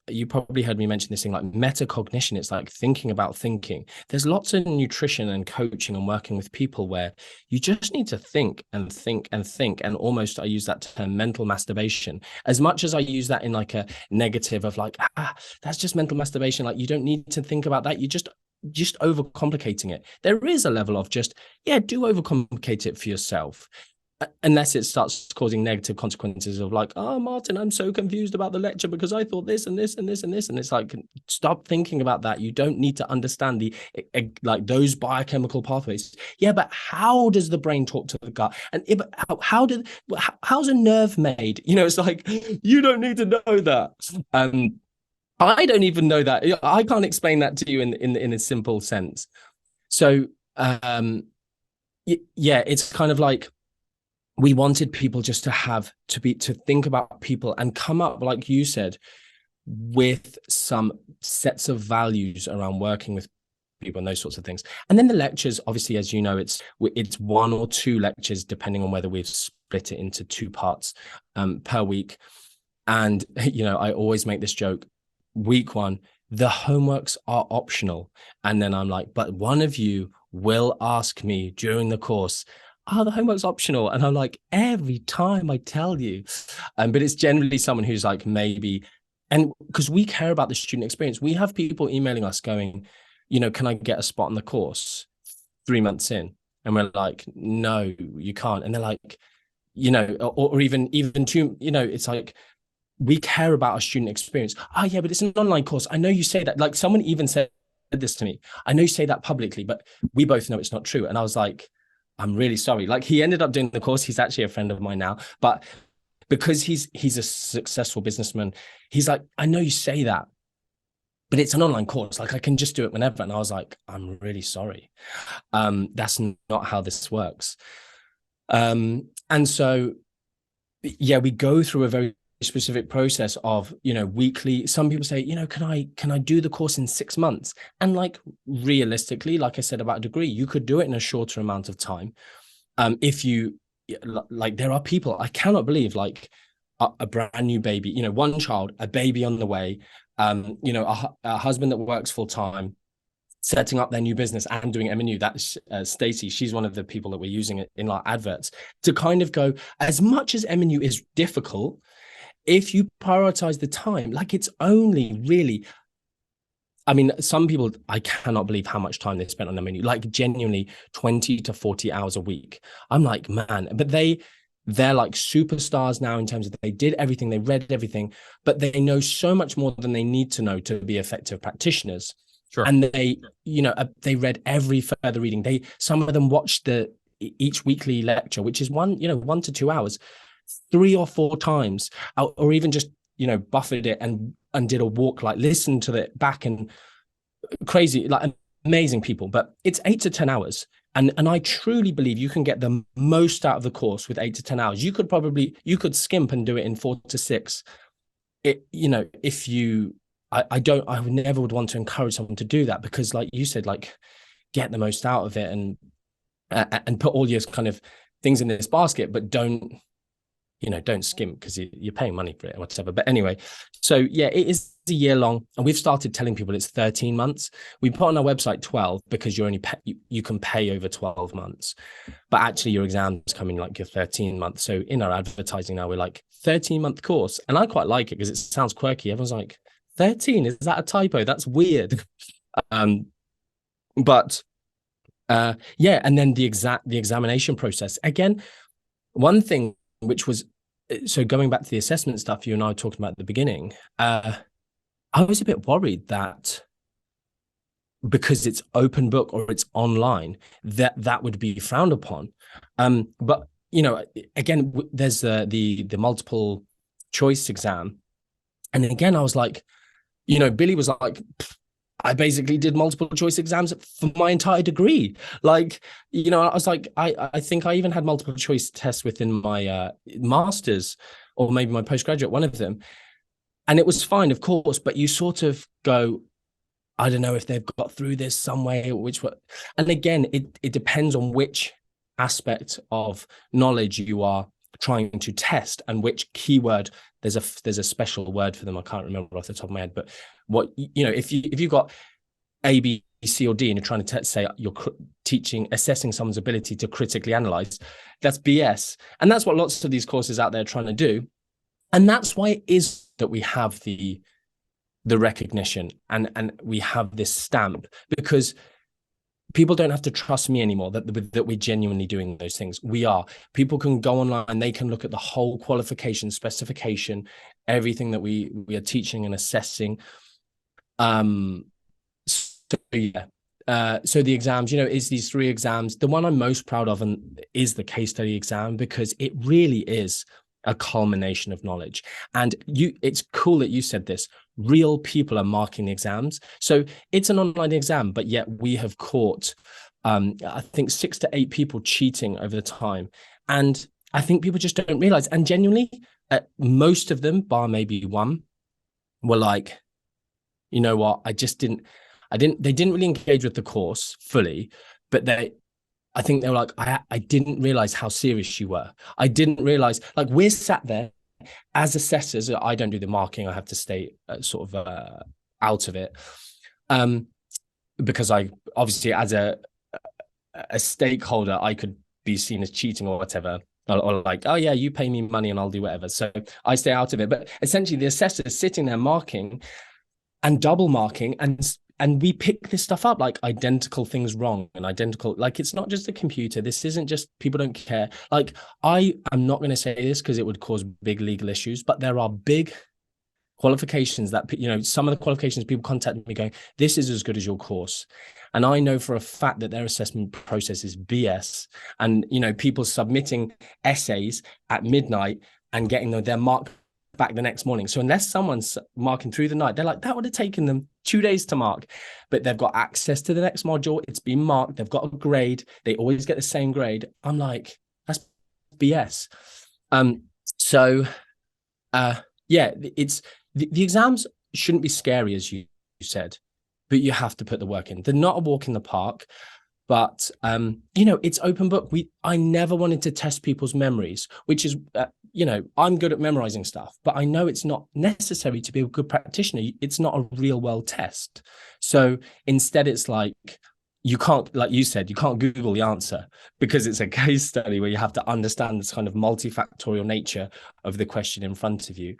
you probably heard me mention this thing like metacognition. It's like thinking about thinking. There's lots of nutrition and coaching and working with people where you just need to think and think and think. And almost, I use that term mental masturbation, as much as I use that in like a negative of like, that's just mental masturbation. Like you don't need to think about that. You just overcomplicating it. There is a level of just, do overcomplicate it for yourself. Unless it starts causing negative consequences of like, oh, Martin, I'm so confused about the lecture because I thought this and this and this and this. And it's like, stop thinking about that. You don't need to understand like those biochemical pathways. Yeah, but how does the brain talk to the gut? And how's a nerve made? It's like, you don't need to know that. I don't even know that. I can't explain that to you in a simple sense. So, it's kind of like, we wanted people just to think about people and come up, like you said, with some sets of values around working with people and those sorts of things. And then the lectures, obviously, as you know, it's 1 or 2 lectures, depending on whether we've split it into 2 parts per week. And, I always make this joke, week one, the homeworks are optional. And then I'm like, but one of you will ask me during the course, the homework's optional. And I'm like, every time I tell you. But it's generally someone who's like, maybe, and because we care about the student experience, we have people emailing us going, can I get a spot on the course 3 months in? And we're like, no, you can't. And they're like, or even two, it's like, we care about our student experience. Oh yeah, but it's an online course. I know you say that. Like, someone even said this to me. I know you say that publicly, but we both know it's not true. And I was like, I'm really sorry. Like, he ended up doing the course. He's actually a friend of mine now, but because he's a successful businessman, he's like, I know you say that, but it's an online course. Like, I can just do it whenever. And I was like, I'm really sorry. That's not how this works. And so, yeah, we go through a very specific process of, weekly. Some people say, can I do the course in 6 months? And like, realistically, like I said about a degree, you could do it in a shorter amount of time. If you like, there are people, I cannot believe, like a brand new baby, one child, a baby on the way, a husband that works full time, setting up their new business and doing MNU. That's Stacey. She's one of the people that we're using in our adverts to kind of go, as much as MNU is difficult, if you prioritize the time, like, it's only really, I mean, some people, I cannot believe how much time they spent on MNU, like genuinely 20 to 40 hours a week. I'm like, man, but they're like superstars now in terms of they did everything, they read everything, but they know so much more than they need to know to be effective practitioners. Sure. And they read every further reading. Some of them watched each weekly lecture, which is 1 to 2 hours, 3 or 4 times, or even just, buffered it and did a walk, like listened to it back, and crazy, like amazing people. But it's 8 to 10 hours. And I truly believe you can get the most out of the course with 8 to 10 hours. You could skimp and do it in 4 to 6. If you, I would never want to encourage someone to do that, because like you said, like, get the most out of it and put all your kind of things in this basket, but don't skimp, because you're paying money for it or whatever. But anyway, so yeah, it is a year long, and we've started telling people it's 13 months. We put on our website 12 because you can pay over 12 months, but actually your exams come in like your 13 months. So in our advertising now, we're like 13-month course, and I quite like it because it sounds quirky. Everyone's like, 13, is that a typo? That's weird. But yeah, and then the examination process. Again, one thing which was, so going back to the assessment stuff you and I were talking about at the beginning, I was a bit worried that because it's open book or it's online, that would be frowned upon. But again, there's the multiple choice exam, and again, I was like, Billy was like, I basically did multiple choice exams for my entire degree. Like, I was like, I think I even had multiple choice tests within my master's, or maybe my postgraduate, one of them. And it was fine, of course, but you sort of go, I don't know if they've got through this some way, and again, it depends on which aspect of knowledge you are trying to test and which keyword. There's a special word for them. I can't remember off the top of my head, but if you've got A, B, C, or D, and you're trying to say you're assessing someone's ability to critically analyze, that's BS. And that's what lots of these courses out there are trying to do. And that's why it is that we have the recognition and we have this stamp, because people don't have to trust me anymore that we're genuinely doing those things. We are. People can go online, they can look at the whole qualification, specification, everything that we are teaching and assessing. So yeah. So the exams, is these 3 exams. The one I'm most proud of is the case study exam, because it really is a culmination of knowledge. And it's cool that you said this. Real people are marking the exams. So it's an online exam, but yet we have caught, I think 6 to 8 people cheating over the time. And I think people just don't realize. And genuinely, most of them, bar maybe one, were like, you know what? They didn't really engage with the course fully, but I think they were like, I didn't realize how serious you were. I didn't realize, like, we're sat there as assessors, I don't do the marking. I have to stay sort of out of it, because I obviously, as a stakeholder, I could be seen as cheating or whatever, or like, oh yeah, you pay me money and I'll do whatever. So I stay out of it. But essentially, the assessor is sitting there marking and double marking, and we pick this stuff up, like identical things wrong and identical, like it's not just a computer. This isn't just people don't care. Like, I am not going to say this because it would cause big legal issues, but there are big qualifications that, you know, some of the qualifications people contact me going, this is as good as your course. And I know for a fact that their assessment process is BS. And, you know, people submitting essays at midnight and getting their mark back the next morning. So unless someone's marking through the night, they're like, that would have taken them 2 days to mark, but they've got access to the next module. It's been marked. They've got a grade. They always get the same grade. I'm like, that's BS. Yeah, it's the exams shouldn't be scary, as you said, but you have to put the work in. They're not a walk in the park. But, you know, it's open book. I never wanted to test people's memories, which is, you know, I'm good at memorizing stuff, but I know it's not necessary to be a good practitioner. It's not a real world test. So instead, it's like, you can't, like you said, you can't Google the answer because it's a case study where you have to understand this kind of multifactorial nature of the question in front of you.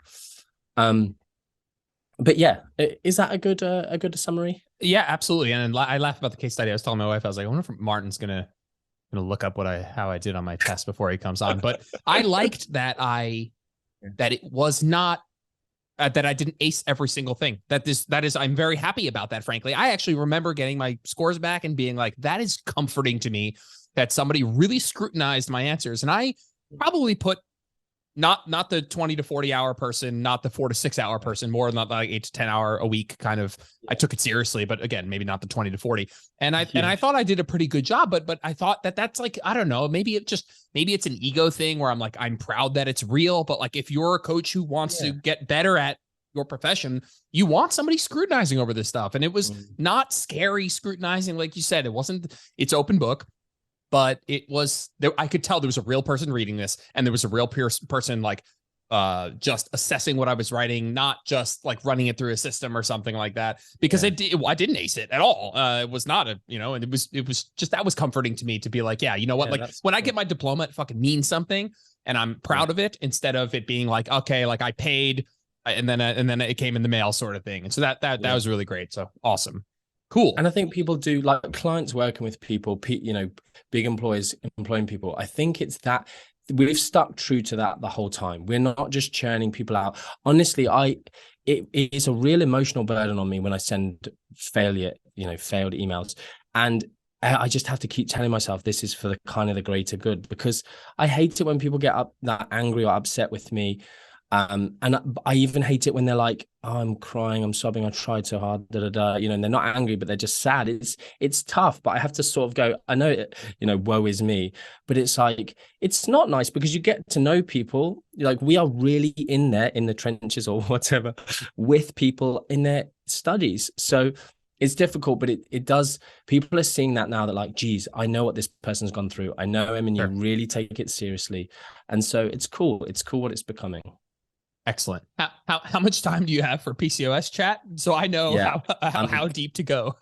But yeah, is that a good summary? Yeah, absolutely. And I laugh about the case study. I was telling my wife, I was like, I wonder if Martin's gonna look up how I did on my test before he comes on. But I liked that it was not that I didn't ace every single thing. That is I'm very happy about that. Frankly, I actually remember getting my scores back and being like, that is comforting to me that somebody really scrutinized my answers. And I probably put not the 20 to 40 hour person, not the 4 to 6 hour person, more than like 8 to 10 hour a week kind of. I took it seriously, but again, maybe not the 20 to 40. And I thought I did a pretty good job, but I thought that's like, I don't know, maybe it's an ego thing where I'm like, I'm proud that it's real. But like, if you're a coach who wants to get better at your profession, you want somebody scrutinizing over this stuff. And it was not scary scrutinizing. Like you said, it's open book. But it was there. I could tell there was a real person reading this, and there was a real person like just assessing what I was writing, not just like running it through a system or something like that. Because I didn't ace it at all. It was not and it was just, that was comforting to me to be like, yeah, you know what? Like when I get my diploma, it fucking means something, and I'm proud of it, instead of it being like, okay, like I paid, and then it came in the mail sort of thing. And so that was really great. So awesome. Cool. And I think people do, like clients working with people, you know, big employers employing people. I think it's that we've stuck true to that the whole time. We're not just churning people out. Honestly, it is a real emotional burden on me when I send failed emails. And I just have to keep telling myself this is for the kind of the greater good, because I hate it when people get that angry or upset with me. And I even hate it when they're like, oh, I'm crying, I'm sobbing, I tried so hard, you know, and they're not angry, but they're just sad. It's tough, but I have to sort of go, I know it, you know, woe is me, but it's like, it's not nice because you get to know people. Like, we are really in there in the trenches or whatever with people in their studies. So it's difficult, but it does, people are seeing that now, that like, geez, I know what this person's gone through. I know MNU really take it seriously. And so it's cool. It's cool what it's becoming. Excellent. How much time do you have for PCOS chat? So I know how deep to go.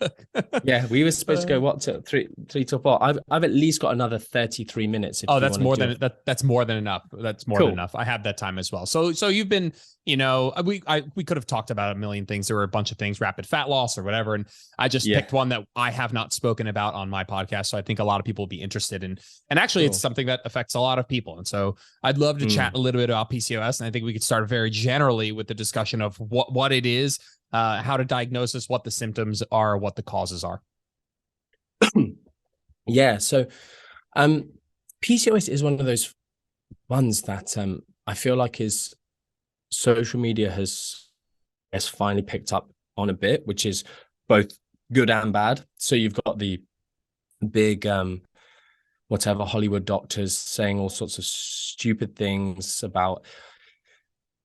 Yeah, we were supposed to go what to three to four. I've at least got another 33 minutes. That's more than enough. That's more than enough. I have that time as well. So you've been, you know, we could have talked about a million things. There were a bunch of things, rapid fat loss or whatever, and I just picked one that I have not spoken about on my podcast. So I think a lot of people will be interested in, and actually it's something that affects a lot of people. And so I'd love to chat a little bit about PCOS, and I think we could start very generally with the discussion of what it is, how to diagnose this, what the symptoms are, what the causes are. Yeah. So PCOS is one of those ones that I feel like is social media has finally picked up on a bit, which is both good and bad. So you've got the big whatever Hollywood doctors saying all sorts of stupid things about,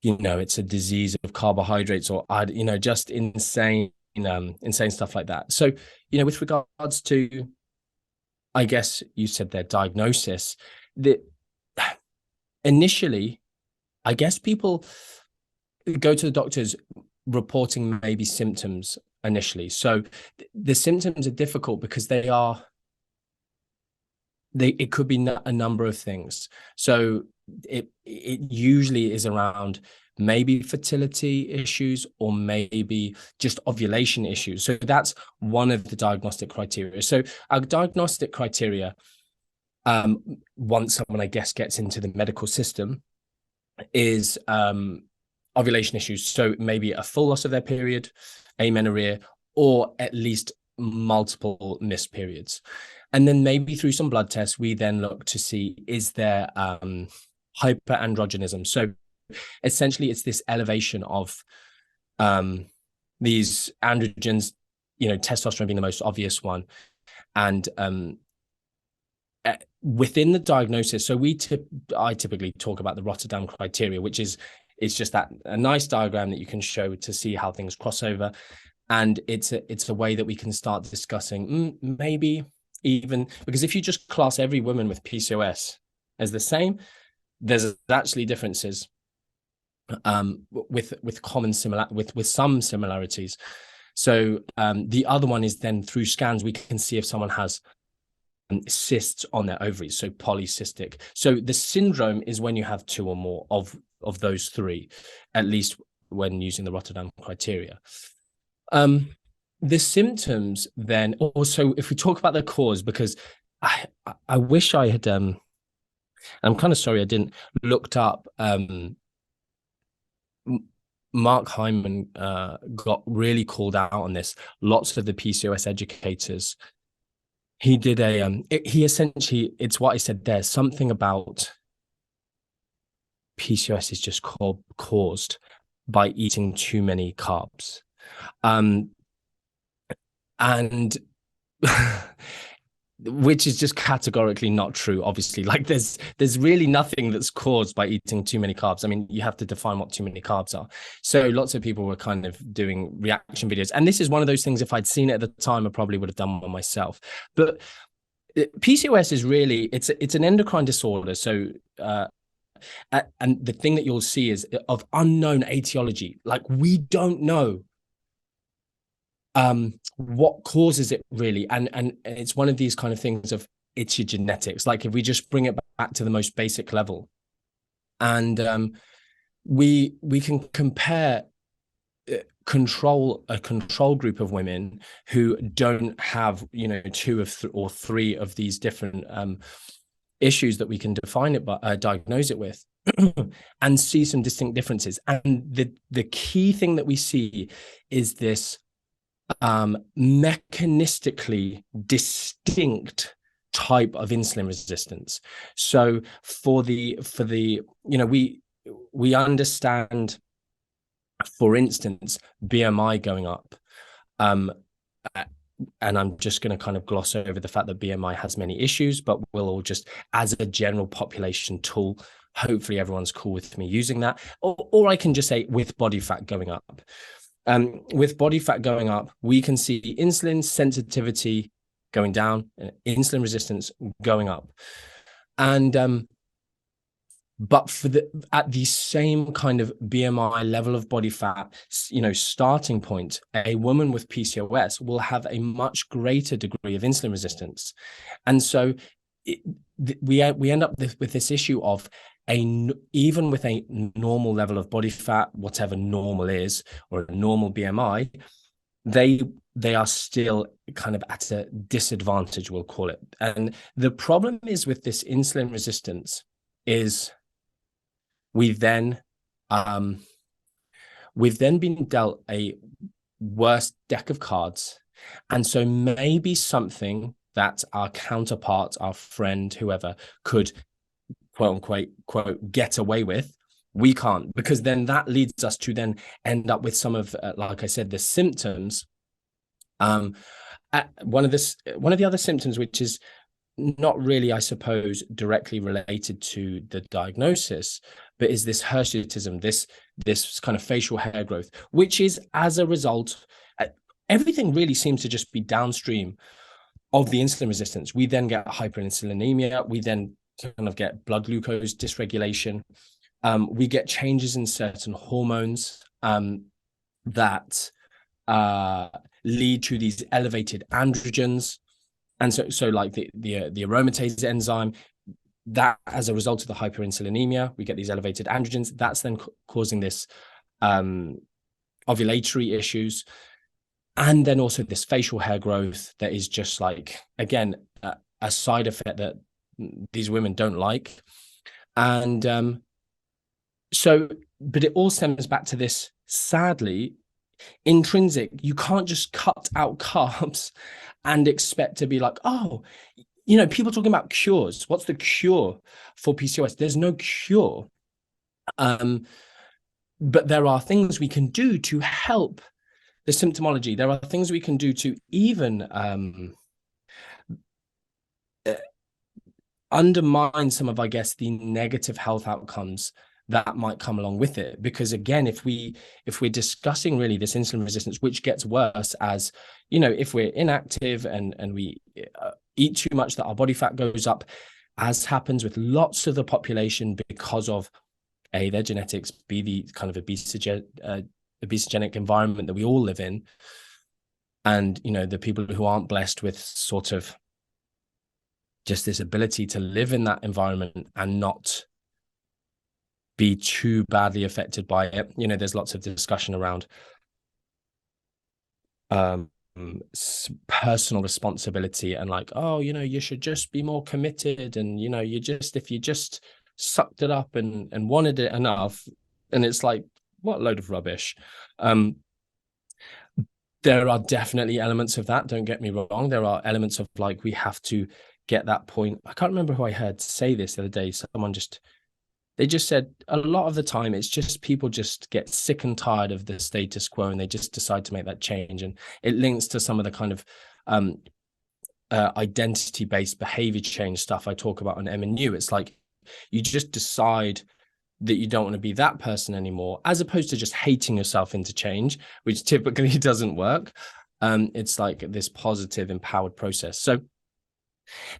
you know, it's a disease of carbohydrates, or, you know, just insane stuff like that. So, you know, with regards to, I guess you said their diagnosis, that initially I guess people go to the doctors reporting maybe symptoms initially. So the symptoms are difficult because it could be a number of things. So it usually is around maybe fertility issues or maybe just ovulation issues. So that's one of the diagnostic criteria. So our diagnostic criteria, once someone, I guess, gets into the medical system, is ovulation issues. So maybe a full loss of their period, amenorrhea, or at least multiple missed periods. And then maybe through some blood tests, we then look to see, is there hyperandrogenism? So essentially, it's this elevation of these androgens, testosterone being the most obvious one. And within the diagnosis, so I typically talk about the Rotterdam criteria, which is, it's just that a nice diagram that you can show to see how things cross over. And it's a way that we can start discussing maybe even, because if you just class every woman with PCOS as the same, there's actually differences with some similarities. So the other one is then through scans, we can see if someone has cysts on their ovaries, so polycystic. So the syndrome is when you have two or more of those three, at least when using the Rotterdam criteria. The symptoms then also, if we talk about the cause, because I wish I had, I'm kind of sorry I didn't, looked up, Mark Hyman got really called out on this. Lots of the PCOS educators, he did he essentially, it's what I said there, something about PCOS is just caused by eating too many carbs. And which is just categorically not true, obviously. Like there's really nothing that's caused by eating too many carbs. I mean, you have to define what too many carbs are. So lots of people were kind of doing reaction videos. And this is one of those things, if I'd seen it at the time, I probably would have done one myself. But PCOS is really, it's an endocrine disorder. So, and the thing that you'll see is of unknown etiology. Like we don't know what causes it really, and it's one of these kind of things of, it's your genetics. Like if we just bring it back to the most basic level, and we can compare a control group of women who don't have two or three of these different issues that we can define it by, diagnose it with, and see some distinct differences. And the key thing that we see is this mechanistically distinct type of insulin resistance. So for the we understand, for instance, BMI going up, and I'm just going to kind of gloss over the fact that BMI has many issues, but we'll all just, as a general population tool, hopefully everyone's cool with me using that, or I can just say with body fat going up. With body fat going up, we can see insulin sensitivity going down and insulin resistance going up. And but at the same kind of BMI level of body fat, starting point, a woman with PCOS will have a much greater degree of insulin resistance. And so we end up with this issue of even with a normal level of body fat, whatever normal is, or a normal BMI, they are still kind of at a disadvantage, we'll call it. And the problem is with this insulin resistance is we've then been dealt a worse deck of cards. And so maybe something that our counterpart, our friend, whoever, could quote unquote get away with, we can't, because then that leads us to then end up with some of, like I said, the symptoms. One of the other symptoms, which is not really, I suppose, directly related to the diagnosis, but is this hirsutism, this kind of facial hair growth, which is as a result, everything really seems to just be downstream of the insulin resistance. We then get hyperinsulinemia. We then kind of get blood glucose dysregulation. We get changes in certain hormones that lead to these elevated androgens. And so like the aromatase enzyme, that as a result of the hyperinsulinemia, we get these elevated androgens. That's then causing this ovulatory issues. And then also this facial hair growth that is just like, again, a side effect that these women don't like. And so, but it all stems back to this, sadly, intrinsic. You can't just cut out carbs and expect to be like, oh, people talking about cures. What's the cure for PCOS? There's no cure. But there are things we can do to help the symptomology. There are things we can do to even undermine some of, I guess, the negative health outcomes that might come along with it. Because again, if we're discussing really this insulin resistance, which gets worse as, if we're inactive and we eat too much, that our body fat goes up, as happens with lots of the population because of A, their genetics, B, the kind of obesogenic environment that we all live in. And, the people who aren't blessed with sort of just this ability to live in that environment and not be too badly affected by it. There's lots of discussion around personal responsibility and like, oh, you should just be more committed. And, if you just sucked it up and wanted it enough. And it's like, what a load of rubbish. There are definitely elements of that. Don't get me wrong. There are elements of like, we have to get that point. I can't remember who I heard say this the other day. They just said a lot of the time it's just people just get sick and tired of the status quo and they just decide to make that change. And it links to some of the kind of identity-based behavior change stuff I talk about on MNU. It's like you just decide that you don't want to be that person anymore, as opposed to just hating yourself into change, which typically doesn't work. It's like this positive, empowered process. So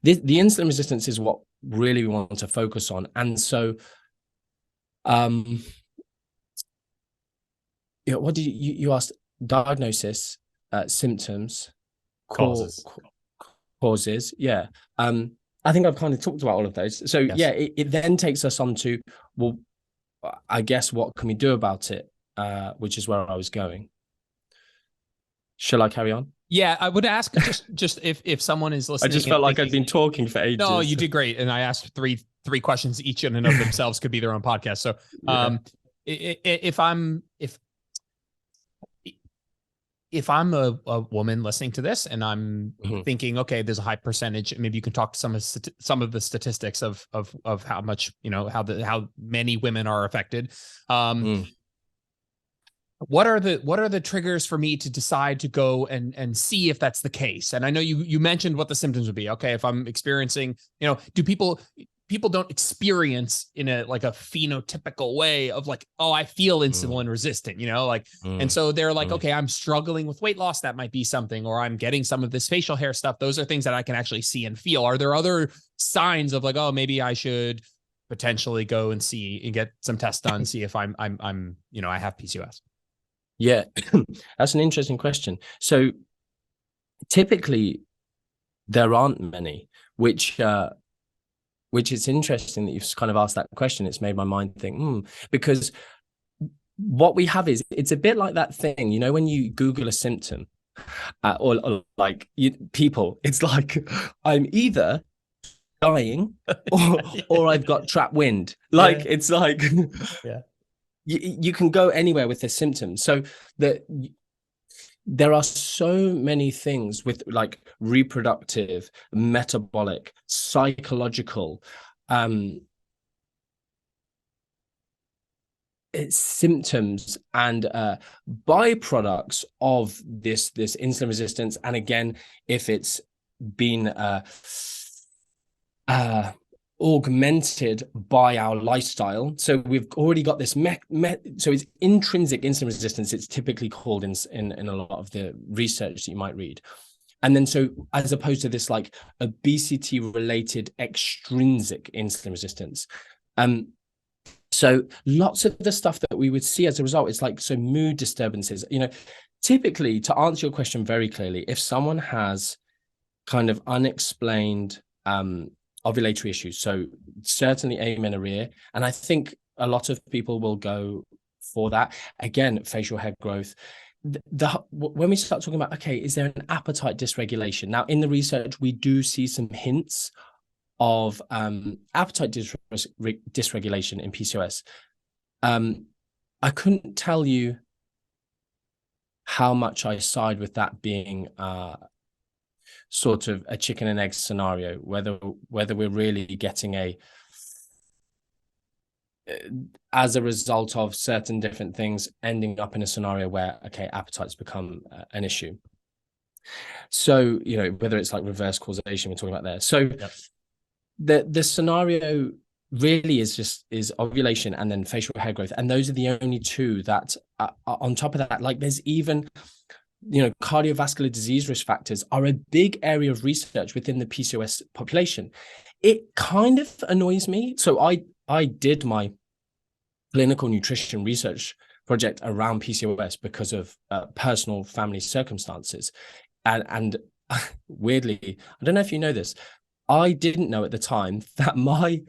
the insulin resistance is what really we want to focus on. And so what did you asked? Diagnosis, symptoms, causes. Yeah. I think I've kind of talked about all of those. So yes. Yeah, it then takes us on to, well, I guess what can we do about it? Which is where I was going. Shall I carry on? Yeah, I would ask just if someone is listening. I just felt like I'd been talking for ages. No, you did great. And I asked three questions, each in and of themselves could be their own podcast. So if I'm a woman listening to this and I'm thinking, okay, there's a high percentage, maybe you can talk to some of the statistics of how much, how many women are affected. What are the triggers for me to decide to go and see if that's the case? And I know you mentioned what the symptoms would be. Okay, if I'm experiencing, do people don't experience in a phenotypical way of like, oh, I feel insulin resistant, and so they're like, okay, I'm struggling with weight loss. That might be something, or I'm getting some of this facial hair stuff. Those are things that I can actually see and feel. Are there other signs of like, oh, maybe I should potentially go and see and get some tests done, see if I'm I have PCOS? Yeah, that's an interesting question. So typically there aren't many, which is interesting that you've kind of asked that question. It's made my mind think, because what we have is, it's a bit like that thing, when you Google a symptom or like people, it's like, I'm either dying or I've got trapped wind. Like, yeah. It's like, yeah. You can go anywhere with the symptoms. So there are so many things with like reproductive, metabolic, psychological symptoms and byproducts of this insulin resistance. And again, if it's been augmented by our lifestyle. So we've already got this so it's intrinsic insulin resistance, it's typically called in a lot of the research that you might read. And then so as opposed to this like obesity related extrinsic insulin resistance, So lots of the stuff that we would see as a result, it's like, so mood disturbances, typically, to answer your question very clearly, if someone has kind of unexplained ovulatory issues, so certainly amenorrhea, and I think a lot of people will go for that. Again, facial hair growth. When we start talking about, okay, is there an appetite dysregulation? Now, in the research, we do see some hints of appetite dysregulation in PCOS. I couldn't tell you how much I side with that being sort of a chicken and egg scenario, whether we're really getting as a result of certain different things ending up in a scenario where, okay, appetite's become an issue. So, whether it's like reverse causation we're talking about there. So yep. the scenario really is ovulation and then facial hair growth. And those are the only two that are on top of that. Like there's even, cardiovascular disease risk factors are a big area of research within the PCOS population. It kind of annoys me. So I did my clinical nutrition research project around PCOS because of personal family circumstances. And weirdly, I don't know if you know this, I didn't know at the time that my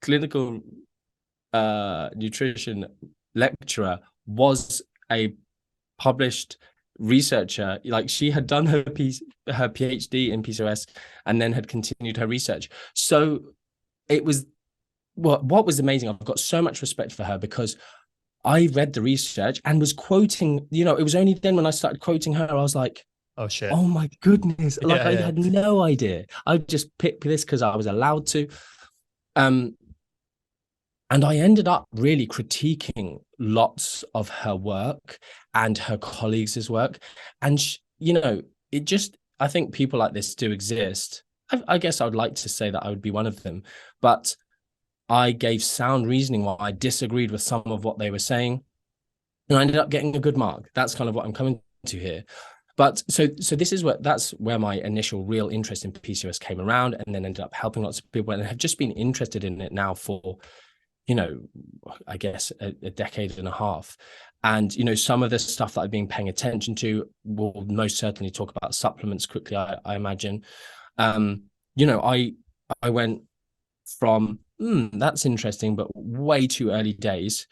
clinical nutrition lecturer was a published researcher. Like she had done her PhD in PCOS and then had continued her research. So it was what was amazing. I've got so much respect for her because I read the research and was quoting, it was only then when I started quoting her, I was like, oh shit, oh my goodness. Like I had no idea. I just picked this because I was allowed to. And I ended up really critiquing lots of her work and her colleagues' work. And, I think people like this do exist. I guess I would like to say that I would be one of them. But I gave sound reasoning why I disagreed with some of what they were saying. And I ended up getting a good mark. That's kind of what I'm coming to here. But so that's where my initial real interest in PCOS came around, and then ended up helping lots of people and have just been interested in it now for, I guess a decade and a half. And, some of the stuff that I've been paying attention to, will most certainly talk about supplements quickly, I imagine. I went from, that's interesting, but way too early days.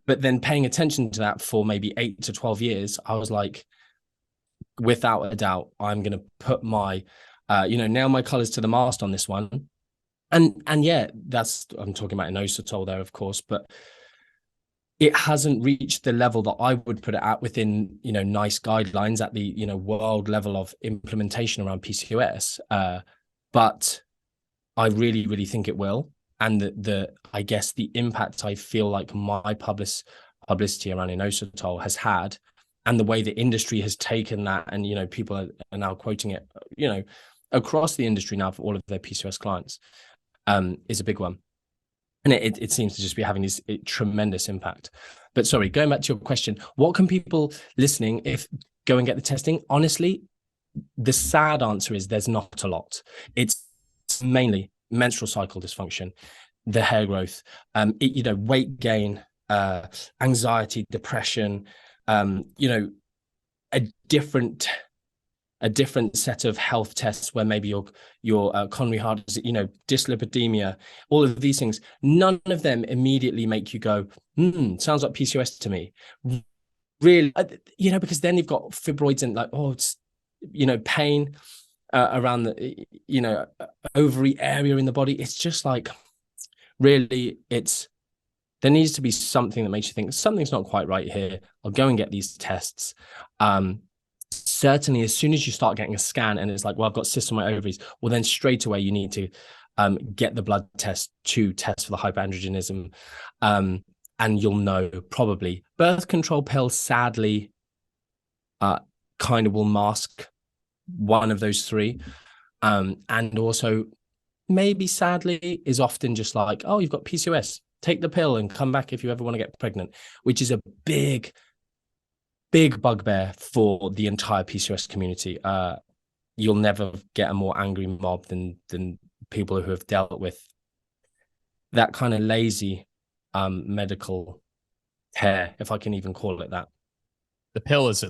But then paying attention to that for maybe 8 to 12 years, I was like, without a doubt, I'm going to put my, nail my colors to the mast on this one. And yeah, I'm talking about inositol there, of course, but it hasn't reached the level that I would put it at within, nice guidelines at the, world level of implementation around PCOS. But I really, really think it will. And I guess the impact I feel like my publicity around inositol has had, and the way the industry has taken that, and, people are now quoting it, across the industry now for all of their PCOS clients, is a big one. And it seems to just be having this tremendous impact. But sorry, going back to your question, what can people listening go and get the testing? Honestly, the sad answer is there's not a lot. It's mainly menstrual cycle dysfunction, the hair growth, weight gain, anxiety, depression, a different set of health tests where maybe your coronary heart is, dyslipidemia, all of these things. None of them immediately make you go, sounds like PCOS to me. Really, because then you've got fibroids and like, it's, pain around the, ovary area in the body. It's just like, really, there needs to be something that makes you think something's not quite right here. I'll go and get these tests. Certainly, as soon as you start getting a scan and it's like, well, I've got cysts on my ovaries, well, then straight away you need to get the blood test to test for the hyperandrogenism. And you'll know probably birth control pills, sadly, kind of will mask one of those three. And also, maybe sadly, is often just like, oh, you've got PCOS. Take the pill and come back if you ever want to get pregnant, which is a big bugbear for the entire PCOS community. You'll never get a more angry mob than people who have dealt with that kind of lazy medical care, if I can even call it that. The pill is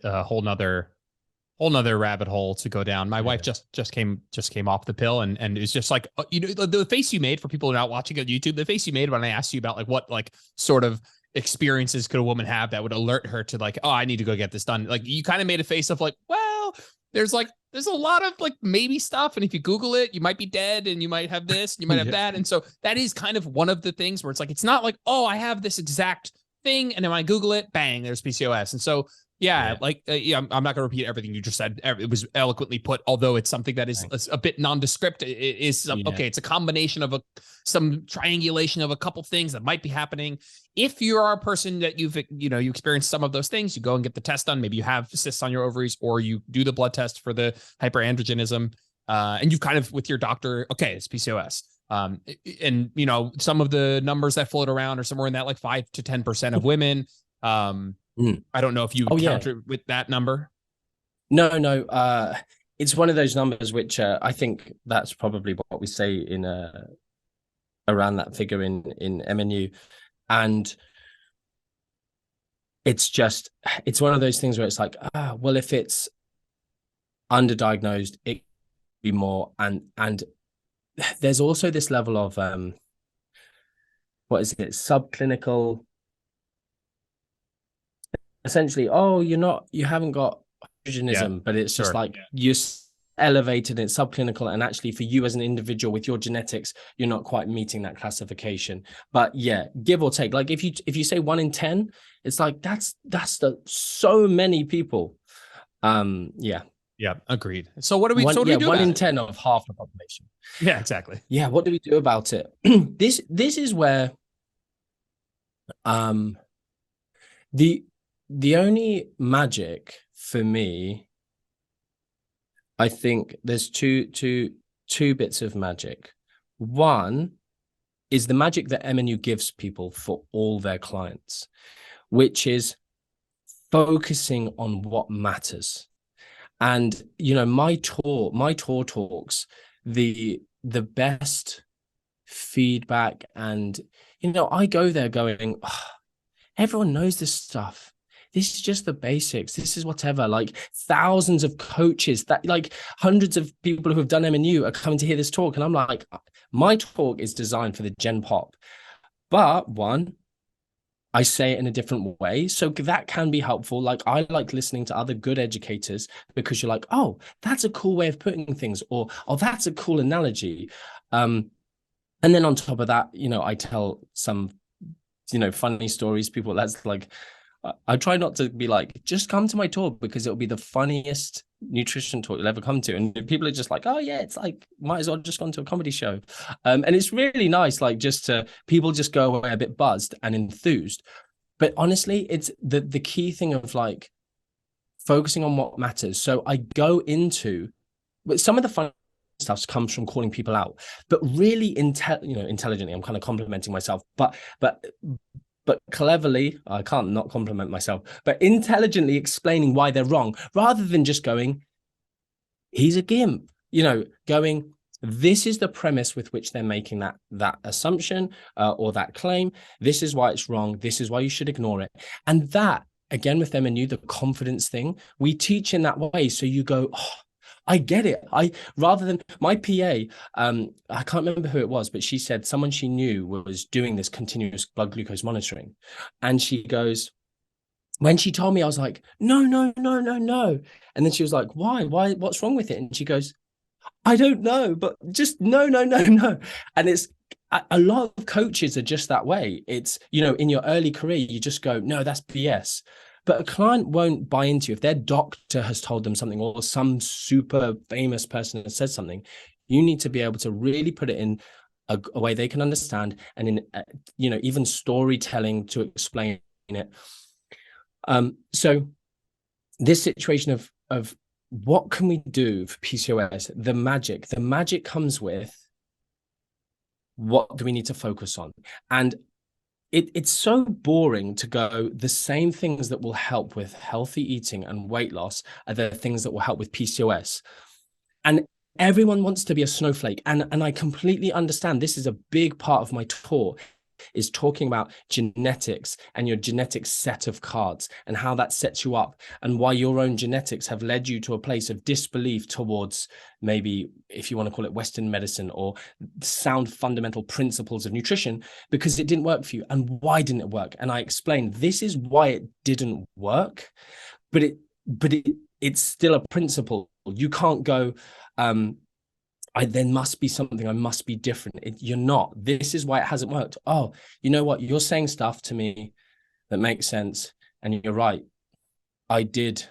a whole nother rabbit hole to go down. My wife just came off the pill, and it's just like, the face you made, for people who are not watching on YouTube, the face you made when I asked you about like what like sort of experiences could a woman have that would alert her to like, oh, I need to go get this done. Like, you kind of made a face of like, well, there's a lot of like maybe stuff, and if you Google it, you might be dead, and you might have this, and you might have that, and so that is kind of one of the things where it's like, it's not like, oh, I have this exact thing, and then when I Google it, bang, there's PCOS. And so I'm not going to repeat everything you just said. It was eloquently put, although it's something that is a bit nondescript. It's a combination of some triangulation of a couple things that might be happening. If you are a person that you experienced some of those things, you go and get the test done. Maybe you have cysts on your ovaries, or you do the blood test for the hyperandrogenism, and you've kind of with your doctor, okay, it's PCOS. And some of the numbers that float around are somewhere in that like 5 to 10% of women. I don't know if you counter with that number. No. It's one of those numbers which I think that's probably what we say in around that figure in MNU, and it's one of those things where it's like, well, if it's underdiagnosed, it could be more, and there's also this level of what is it, subclinical, essentially, you haven't got androgenism, but it's just you're elevated, and it's subclinical, and actually for you as an individual with your genetics, you're not quite meeting that classification. But yeah, give or take, like if you say 1 in 10, it's like that's so many people. Yeah, agreed. So what do we do? 1 in 10 of half the population. Yeah, exactly. Yeah, what do we do about it? This is where the only magic for me, I think there's two bits of magic. One is the magic that MNU gives people for all their clients, which is focusing on what matters. And my tour talks, the best feedback, and I go there going, everyone knows this stuff. This is just the basics. This is whatever. Like thousands of coaches, that like hundreds of people who have done MNU are coming to hear this talk, and I'm like, my talk is designed for the Gen Pop, but I say it in a different way, so that can be helpful. Like, I like listening to other good educators, because you're like, oh, that's a cool way of putting things, or oh, that's a cool analogy. And then on top of that, I tell some, funny stories. People, that's like, I try not to be like, just come to my talk because it'll be the funniest nutrition talk you'll ever come to. And people are just like, oh yeah, it's like, might as well just gone to a comedy show. And it's really nice, like people just go away a bit buzzed and enthused. But honestly, it's the key thing of like focusing on what matters. So I go into, but some of the fun stuff comes from calling people out, but really intelligently, I'm kind of complimenting myself, but cleverly, I can't not compliment myself, but intelligently explaining why they're wrong, rather than just going, he's a gimp, going, this is the premise with which they're making that assumption or that claim. This is why it's wrong. This is why you should ignore it. And that, again, with MNU, the confidence thing, we teach in that way. So you go, oh, I get it. Rather than my PA, I can't remember who it was, but she said someone she knew was doing this continuous blood glucose monitoring. And she goes, when she told me, I was like, no. And then she was like, why? What's wrong with it? And she goes, I don't know, but just no. And it's a lot of coaches are just that way. It's, in your early career, you just go, no, that's BS. But a client won't buy into you. If their doctor has told them something, or some super famous person has said something, you need to be able to really put it in a way they can understand, and in even storytelling to explain it. So this situation of what can we do for PCOS, the magic comes with, what do we need to focus on? And it's so boring to go, the same things that will help with healthy eating and weight loss are the things that will help with PCOS. And everyone wants to be a snowflake. And I completely understand. This is a big part of my tour, is talking about genetics and your genetic set of cards and how that sets you up, and why your own genetics have led you to a place of disbelief towards, maybe, if you want to call it Western medicine or sound fundamental principles of nutrition, because it didn't work for you. And why didn't it work? And I explained, this is why it didn't work, but it's still a principle. You can't go, there must be something, I must be different. You're not. This is why it hasn't worked. Oh, you know what? You're saying stuff to me that makes sense. And you're right. I did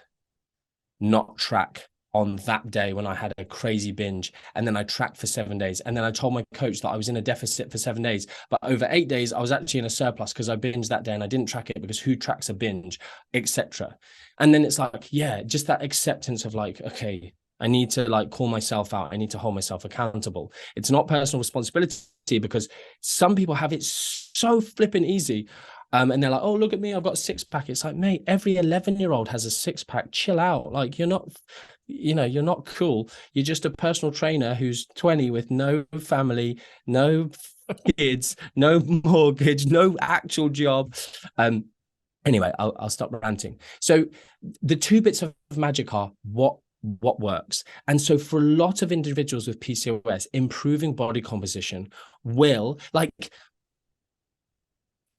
not track on that day when I had a crazy binge. And then I tracked for 7 days. And then I told my coach that I was in a deficit for 7 days. But over 8 days, I was actually in a surplus because I binged that day and I didn't track it, because who tracks a binge, etc. And then it's like, yeah, just that acceptance of like, okay, I need to like call myself out. I need to hold myself accountable. It's not personal responsibility, because some people have it so flipping easy. And they're like, oh, look at me, I've got a 6-pack. It's like, mate, every 11-year-old has a 6-pack. Chill out. Like, you're not, you're not cool. You're just a personal trainer who's 20 with no family, no kids, no mortgage, no actual job. Anyway, I'll stop ranting. So the 2 bits of magic are what works. And so for a lot of individuals with PCOS, improving body composition will, like,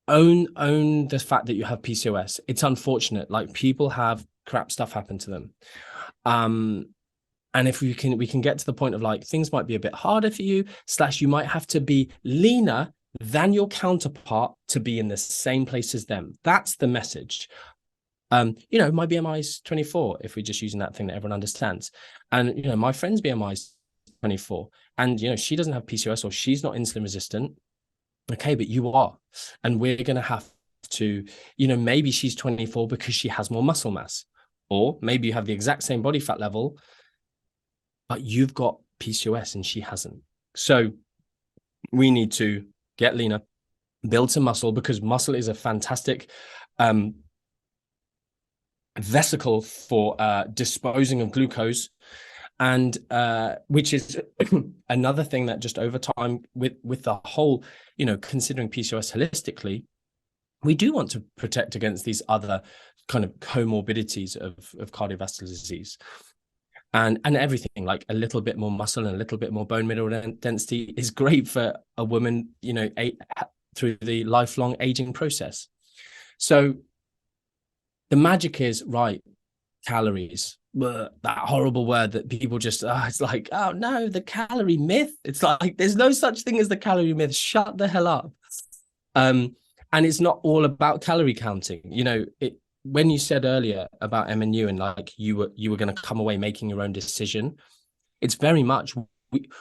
own the fact that you have PCOS. It's unfortunate. Like, people have crap stuff happen to them. And if we can get to the point of like, things might be a bit harder for you, / you might have to be leaner than your counterpart to be in the same place as them. That's the message. My BMI is 24, if we're just using that thing that everyone understands. And, my friend's BMI is 24, and, she doesn't have PCOS, or she's not insulin resistant. Okay, but you are. And we're going to have to, maybe she's 24 because she has more muscle mass, or maybe you have the exact same body fat level, but you've got PCOS and she hasn't. So we need to get leaner, build some muscle, because muscle is a fantastic vesicle for disposing of glucose, and which is another thing that just over time with the whole, considering PCOS holistically, we do want to protect against these other kind of comorbidities of cardiovascular disease. And everything, like a little bit more muscle and a little bit more bone mineral density is great for a woman, through the lifelong aging process. So the magic is, right, calories, that horrible word that people just, it's like, oh no, the calorie myth. It's like, there's no such thing as the calorie myth. Shut the hell up. And it's not all about calorie counting. When you said earlier about MNU and like you were going to come away making your own decision, it's very much,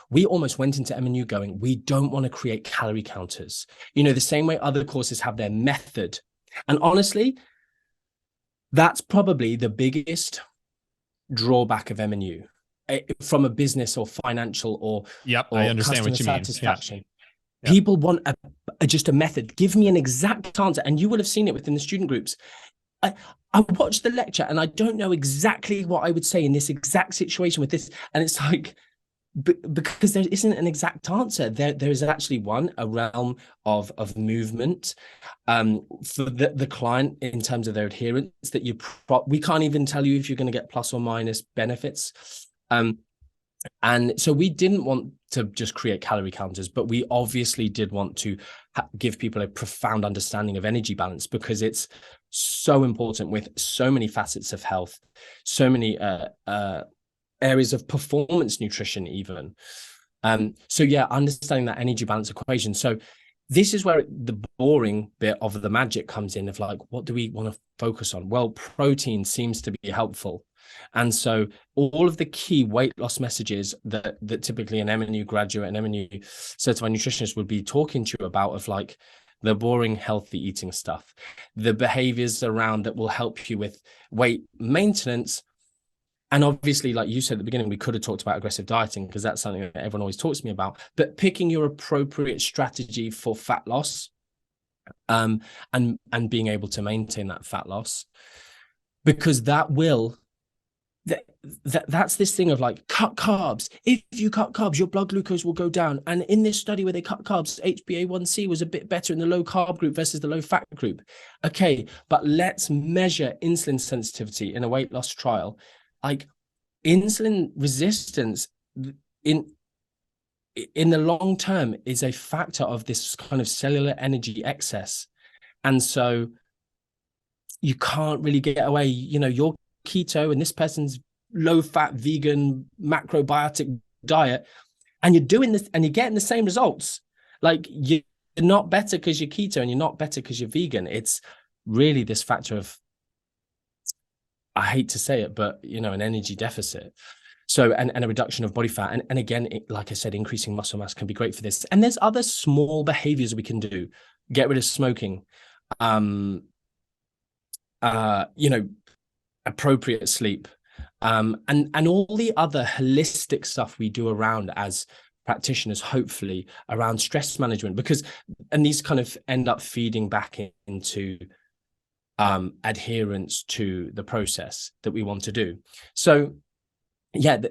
we almost went into MNU going, we don't want to create calorie counters, the same way other courses have their method. And honestly, that's probably the biggest drawback of MNU from a business or financial or I understand what you mean. Satisfaction. Yeah. People want just a method. Give me an exact answer. And you will have seen it within the student groups. I watched the lecture and I don't know exactly what I would say in this exact situation with this. And it's like, because there isn't an exact answer. There is actually a realm of movement for the client in terms of their adherence, that we can't even tell you if you're going to get plus or minus benefits. And so we didn't want to just create calorie counters, but we obviously did want to give people a profound understanding of energy balance, because it's so important with so many facets of health, so many areas of performance nutrition even. So yeah, understanding that energy balance equation. So this is where the boring bit of the magic comes in, of like, what do we want to focus on? Well, protein seems to be helpful. And so all of the key weight loss messages that typically an MNU graduate and MNU certified nutritionist would be talking to you about, of like the boring, healthy eating stuff, the behaviors around that will help you with weight maintenance. And obviously, like you said at the beginning, we could have talked about aggressive dieting, because that's something that everyone always talks to me about, but picking your appropriate strategy for fat loss, and being able to maintain that fat loss, because that will that's this thing of like, cut carbs. If you cut carbs, your blood glucose will go down. And in this study where they cut carbs, HbA1c was a bit better in the low carb group versus the low fat group. Okay, but let's measure insulin sensitivity in a weight loss trial. Like, insulin resistance in the long term is a factor of this kind of cellular energy excess. And so you can't really get away, you're keto and this person's low fat vegan macrobiotic diet, and you're doing this and you're getting the same results. Like, you're not better because you're keto and you're not better because you're vegan. It's really this factor of, I hate to say it, but an energy deficit. So, and a reduction of body fat. And again, like I said, increasing muscle mass can be great for this. And there's other small behaviors we can do. Get rid of smoking, appropriate sleep, and all the other holistic stuff we do around as practitioners, hopefully around stress management, and these kind of end up feeding back into adherence to the process that we want to do. So yeah,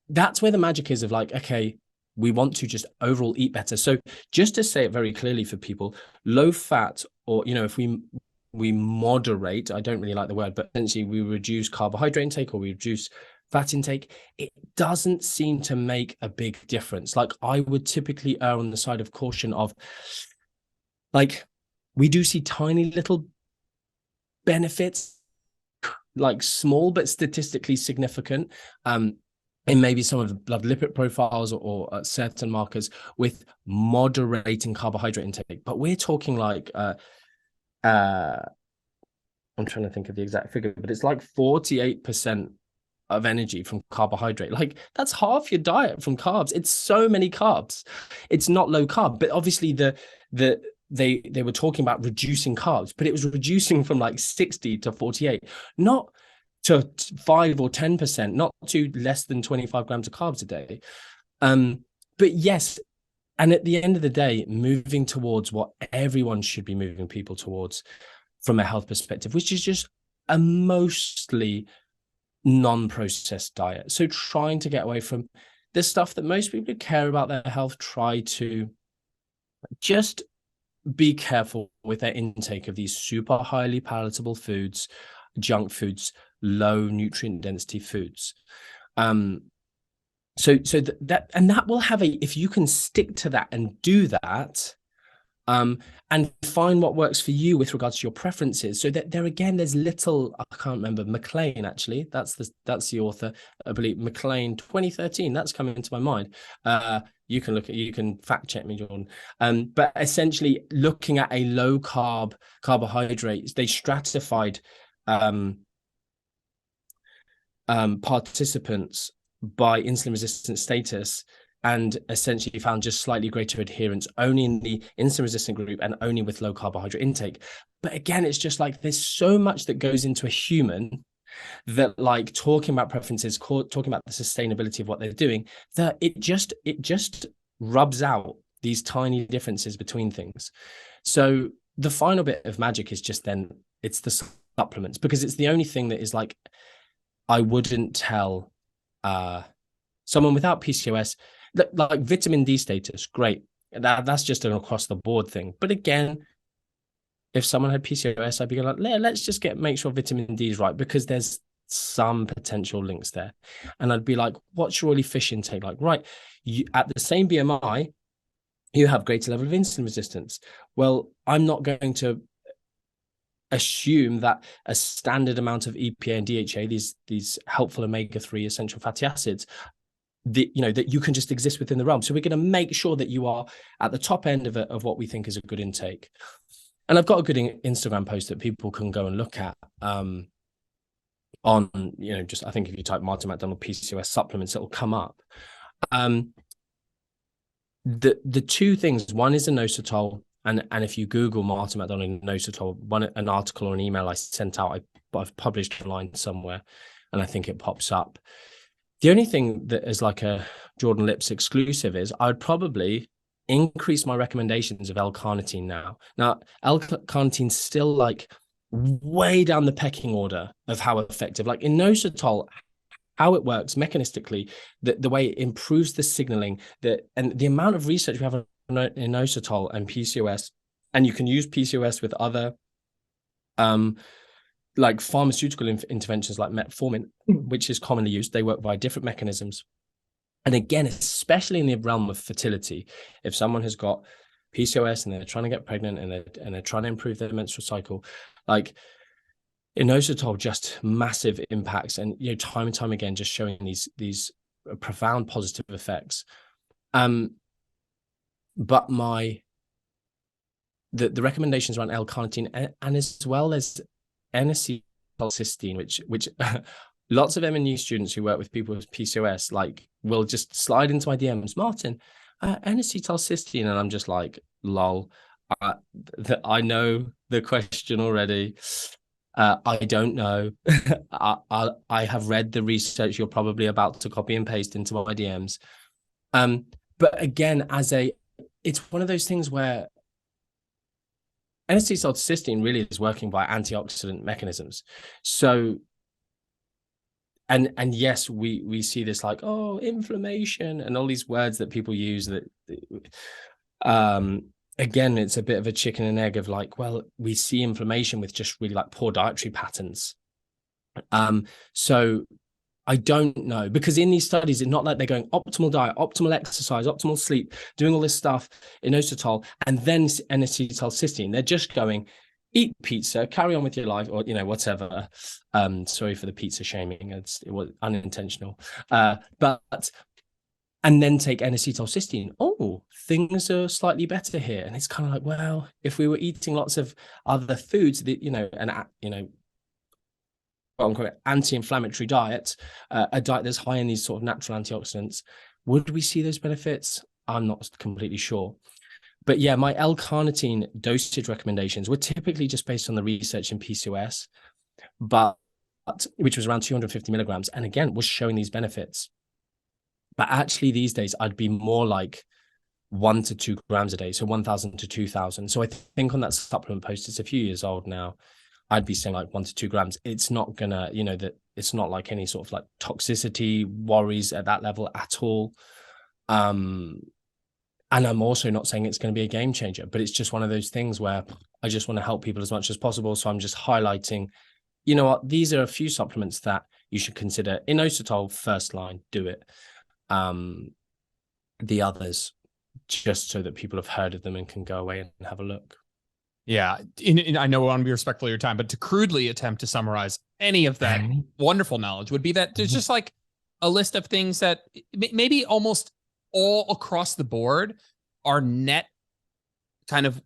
that's where the magic is of like, okay, we want to just overall eat better. So just to say it very clearly for people, low fat, or if we moderate, I don't really like the word, but essentially we reduce carbohydrate intake or we reduce fat intake, it doesn't seem to make a big difference. Like, I would typically err on the side of caution of, like, we do see tiny little benefits, like small but statistically significant, in maybe some of the blood lipid profiles or certain markers with moderating carbohydrate intake. But we're talking like I'm trying to think of the exact figure, but it's like 48% of energy from carbohydrate. Like, that's half your diet from carbs. It's so many carbs. It's not low carb, but obviously they were talking about reducing carbs, but it was reducing from like 60 to 48, not to 5 or 10%, not to less than 25 grams of carbs a day. But yes, and at the end of the day, moving towards what everyone should be moving people towards from a health perspective, which is just a mostly non-processed diet. So trying to get away from the stuff that most people who care about their health try to just be careful with their intake of these super highly palatable foods, junk foods, low nutrient density foods. So that will have if you can stick to that and do that, and find what works for you with regards to your preferences. So that there's little, I can't remember, McLean, actually, that's the author, I believe, McLean 2013, that's coming into my mind. You can fact check me, Jordan. But essentially looking at a low carbohydrates, they stratified participants by insulin resistant status, and essentially found just slightly greater adherence only in the insulin resistant group and only with low carbohydrate intake. But again, it's just like, there's so much that goes into a human that, like, talking about preferences, talking about the sustainability of what they're doing, that it just rubs out these tiny differences between things. So the final bit of magic is just then it's the supplements, because it's the only thing that is like, I wouldn't tell someone without PCOS, like vitamin D status, great. That's just an across the board thing. But again, if someone had PCOS, I'd be like, let's just make sure vitamin D is right, because there's some potential links there. And I'd be like, what's your oily fish intake like? Right, you at the same BMI, you have greater level of insulin resistance. Well, I'm not going to assume that a standard amount of EPA and DHA, these helpful omega-3 essential fatty acids, that you can just exist within the realm. So we're going to make sure that you are at the top end of what we think is a good intake. And I've got a good Instagram post that people can go and look at on, just, I think if you type Martin Macdonald PCOS supplements, it'll come up. The two things, one is inositol, and if you Google Martin Macdonald inositol, an article or an email I sent out, I've published online somewhere, and I think it pops up. The only thing that is like a Jordan Lips exclusive is I would probably increase my recommendations of L-carnitine now. Now, L-carnitine's still like way down the pecking order of how effective. Like inositol how it works mechanistically, the way it improves the signaling, and the amount of research we have on inositol and PCOS, and you can use PCOS with other like pharmaceutical interventions like metformin, which is commonly used. They work by different mechanisms. And again, especially in the realm of fertility, if someone has got PCOS and they're trying to get pregnant and they're trying to improve their menstrual cycle, like inositol just massive impacts, and time and time again just showing these profound positive effects. But the recommendations around L-carnitine and as well as N-acetylcysteine, which lots of MNU students who work with people with PCOS like will just slide into my DMs, Martin, N-acetylcysteine, and I'm just like, lol. I know the question already. I don't know. I have read the research you're probably about to copy and paste into my DMs. But again, it's one of those things where N-acetylcysteine really is working by antioxidant mechanisms. So, and yes, we see this like, oh, inflammation and all these words that people use that, again, it's a bit of a chicken and egg of like, well, we see inflammation with just really like poor dietary patterns. So I don't know, because in these studies, it's not like they're going optimal diet, optimal exercise, optimal sleep, doing all this stuff, inositol, and then N-acetylcysteine. They're just going, eat pizza, carry on with your life, or, whatever. Sorry for the pizza shaming. It was unintentional. And then take N-acetylcysteine. Oh, things are slightly better here. And it's kind of like, well, if we were eating lots of other foods, quote-unquote anti-inflammatory diet, a diet that's high in these sort of natural antioxidants, would we see those benefits? I'm not completely sure. But yeah, my L-carnitine dosage recommendations were typically just based on the research in PCOS, but which was around 250 milligrams, and again, was showing these benefits. But actually these days, I'd be more like 1 to 2 grams a day, so 1,000 to 2,000. So I think on that supplement post, it's a few years old now, I'd be saying like 1 to 2 grams. It's not gonna, that it's not like any sort of like toxicity worries at that level at all. And I'm also not saying it's going to be a game changer, but it's just one of those things where I just want to help people as much as possible. So I'm just highlighting, you know what, these are a few supplements that you should consider. Inositol, first line, do it. The others, just so that people have heard of them and can go away and have a look. Yeah. I know I want to be respectful of your time, but to crudely attempt to summarize any of that wonderful knowledge would be that there's just like a list of things that maybe almost all across the board our net kind of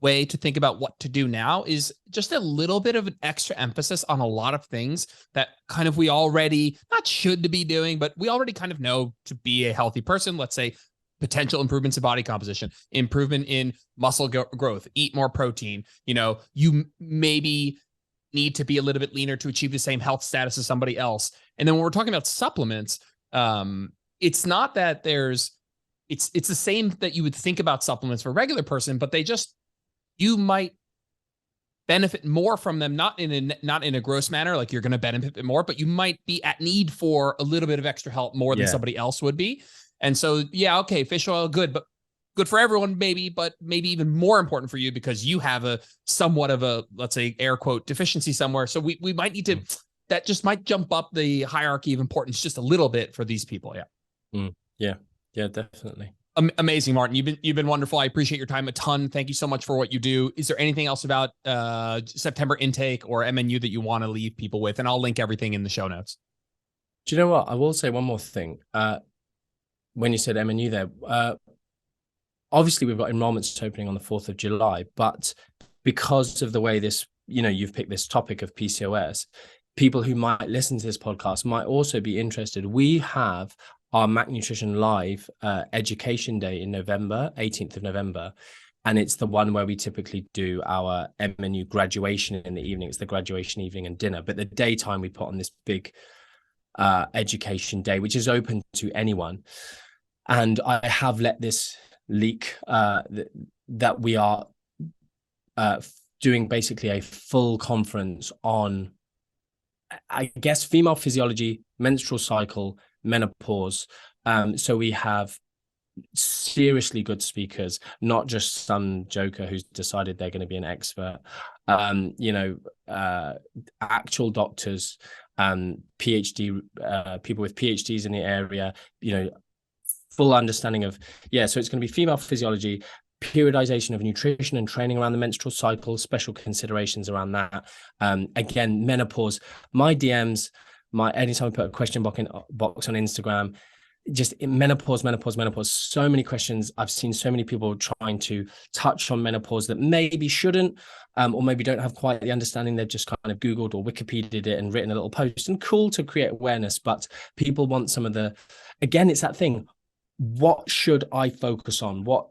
way to think about what to do now is just a little bit of an extra emphasis on a lot of things that kind of we already not should be doing, but we already kind of know to be a healthy person. Let's say potential improvements in body composition, improvement in muscle growth, eat more protein. You maybe need to be a little bit leaner to achieve the same health status as somebody else. And then when we're talking about supplements, it's not that it's the same that you would think about supplements for a regular person, but you might benefit more from them, not in a gross manner, like you're going to benefit more, but you might be at need for a little bit of extra help more than somebody else would be. And so, okay, fish oil, good, but good for everyone, maybe, but maybe even more important for you because you have a somewhat of a, let's say, air quote, deficiency somewhere. So we might need to, that just might jump up the hierarchy of importance just a little bit for these people. Yeah, definitely. Amazing, Martin. You've been wonderful. I appreciate your time a ton. Thank you so much for what you do. Is there anything else about September intake or MNU that you want to leave people with? And I'll link everything in the show notes. Do you know what? I will say one more thing. When you said MNU there, obviously we've got enrollments opening on the 4th of July, but because of the way this, you've picked this topic of PCOS, people who might listen to this podcast might also be interested. We have our Mac Nutrition Live education day in November, 18th of November. And it's the one where we typically do our MNU graduation in the evening. It's the graduation evening and dinner. But the daytime we put on this big education day, which is open to anyone. And I have let this leak that we are doing basically a full conference on, I guess, female physiology, menstrual cycle, menopause. So we have seriously good speakers, not just some joker who's decided they're going to be an expert. Actual doctors, PhD, people with PhDs in the area, full understanding of, so it's going to be female physiology, periodization of nutrition and training around the menstrual cycle, special considerations around that. Again, menopause, my DMs, anytime I put a question box on Instagram, just menopause, so many questions. I've seen so many people trying to touch on menopause that maybe shouldn't, or maybe don't have quite the understanding. They've just kind of Googled or Wikipedia'd it and written a little post, and cool to create awareness, but people want some of again, it's that thing. What should I focus on? What,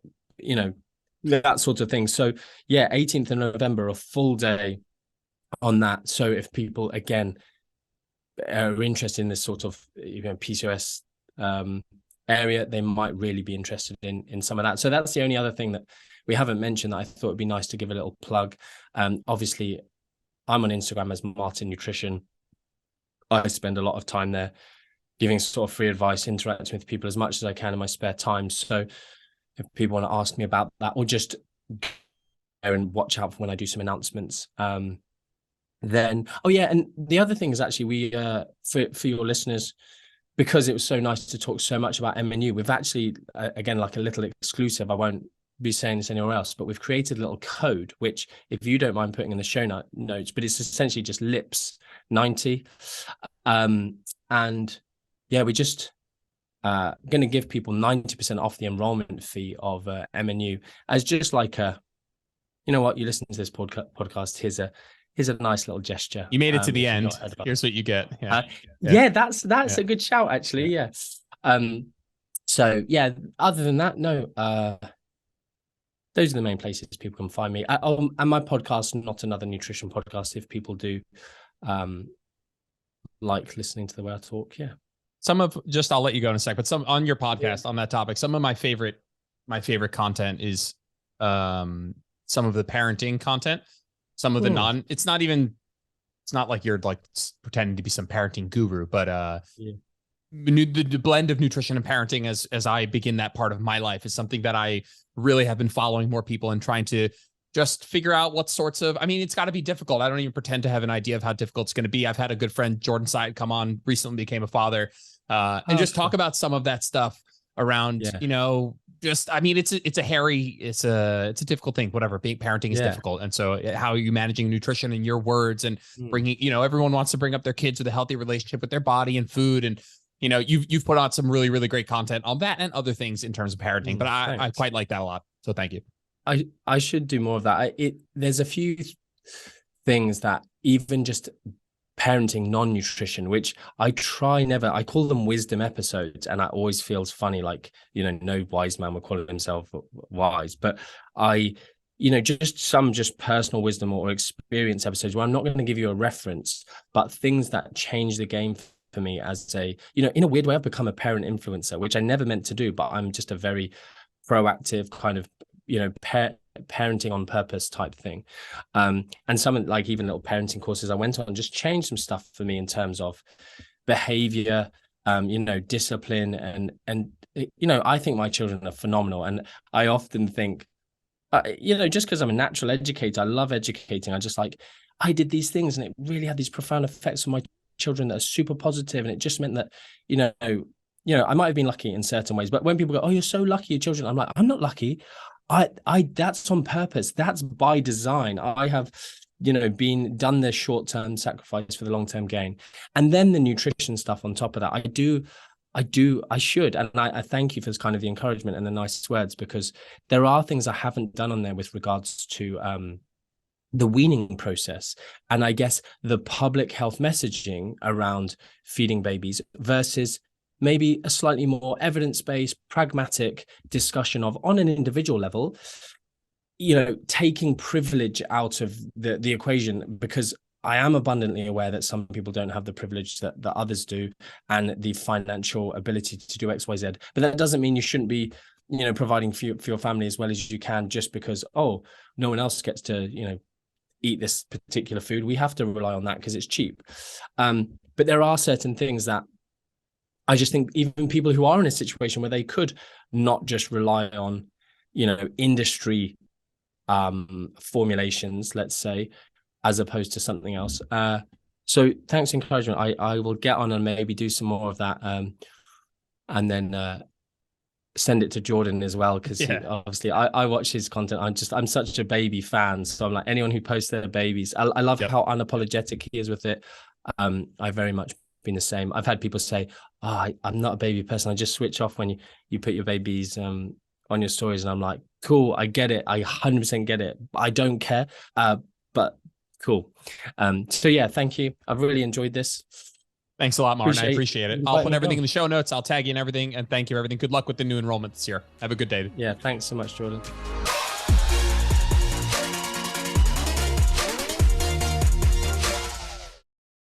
that sort of thing. So 18th of November, a full day on that. So if people, again, are interested in this sort of, PCOS area, they might really be interested in some of that. So that's the only other thing that we haven't mentioned that I thought would be nice to give a little plug. Obviously, I'm on Instagram as Martin Nutrition. I spend a lot of time there giving sort of free advice, interacting with people as much as I can in my spare time. So if people want to ask me about that, or just go and watch out for when I do some announcements. And the other thing is actually we for your listeners, because it was so nice to talk so much about MNU, we've actually again, like a little exclusive, I won't be saying this anywhere else, but we've created a little code, which if you don't mind putting in the show notes, but it's essentially just LIPS 90. We just going to give people 90% off the enrollment fee of MNU as just like you listen to this podcast, here's a nice little gesture. You made it to the end. Here's what you get. That's a good shout, actually. Other than that, no, those are the main places people can find me. And my podcast, Not Another Nutrition Podcast, if people do like listening to the way I talk. I'll let you go in a sec, but some on your podcast on that topic, some of my favorite content is some of the parenting content, some of the it's not like you're like pretending to be some parenting guru, but the blend of nutrition and parenting as I begin that part of my life is something that I really have been following more people and trying to just figure out what sorts of, it's got to be difficult. I don't even pretend to have an idea of how difficult it's going to be. I've had a good friend, Jordan Syed, come on, recently became a father, and just talk about some of that stuff around, it's a difficult thing, whatever. Parenting is difficult. And so how are you managing nutrition and your words and bringing, everyone wants to bring up their kids with a healthy relationship with their body and food. And, you've put out some really, really great content on that and other things in terms of parenting, but I quite like that a lot. So thank you. I should do more of that. There's a few things that even just parenting non-nutrition, which I call them wisdom episodes, and that always feels funny, like, no wise man would call himself wise, but just personal wisdom or experience episodes where I'm not going to give you a reference, but things that change the game for me as in a weird way, I've become a parent influencer, which I never meant to do, but I'm just a very proactive kind of parenting on purpose type thing, and some like even little parenting courses I went on just changed some stuff for me in terms of behavior, discipline, and I think my children are phenomenal, and I often think just because I'm a natural educator, I love educating, I did these things and it really had these profound effects on my children that are super positive, and it just meant that I might have been lucky in certain ways, but when people go, oh, you're so lucky, your children, I'm like, I'm not lucky. I that's on purpose. That's by design. I have, done the short-term sacrifice for the long-term gain. And then the nutrition stuff on top of that. I should. And I thank you for this kind of the encouragement and the nice words, because there are things I haven't done on there with regards to the weaning process. And I guess the public health messaging around feeding babies versus maybe a slightly more evidence-based, pragmatic discussion of, on an individual level, taking privilege out of the equation, because I am abundantly aware that some people don't have the privilege that others do and the financial ability to do X, Y, Z. But that doesn't mean you shouldn't be, providing for your family as well as you can, just because, no one else gets to, eat this particular food. We have to rely on that because it's cheap. But there are certain things that I just think even people who are in a situation where they could not just rely on, industry formulations, let's say, as opposed to something else. So thanks for encouragement. I will get on and maybe do some more of that, and then send it to Jordan as well, because obviously I watch his content. I'm such a baby fan, so I'm like, anyone who posts their babies, I love how unapologetic he is with it. I've very much been the same. I've had people say, I'm not a baby person, I just switch off when you put your babies on your stories, and I'm like, cool, I get it, I 100% get it, I don't care, but cool. So yeah, thank you, I've really enjoyed this. Thanks a lot, Martin. I appreciate it. I'll put everything in the show notes. I'll tag you in everything, and thank you for everything. Good luck with the new enrollment this year. Have a good day. Yeah, thanks so much, Jordan.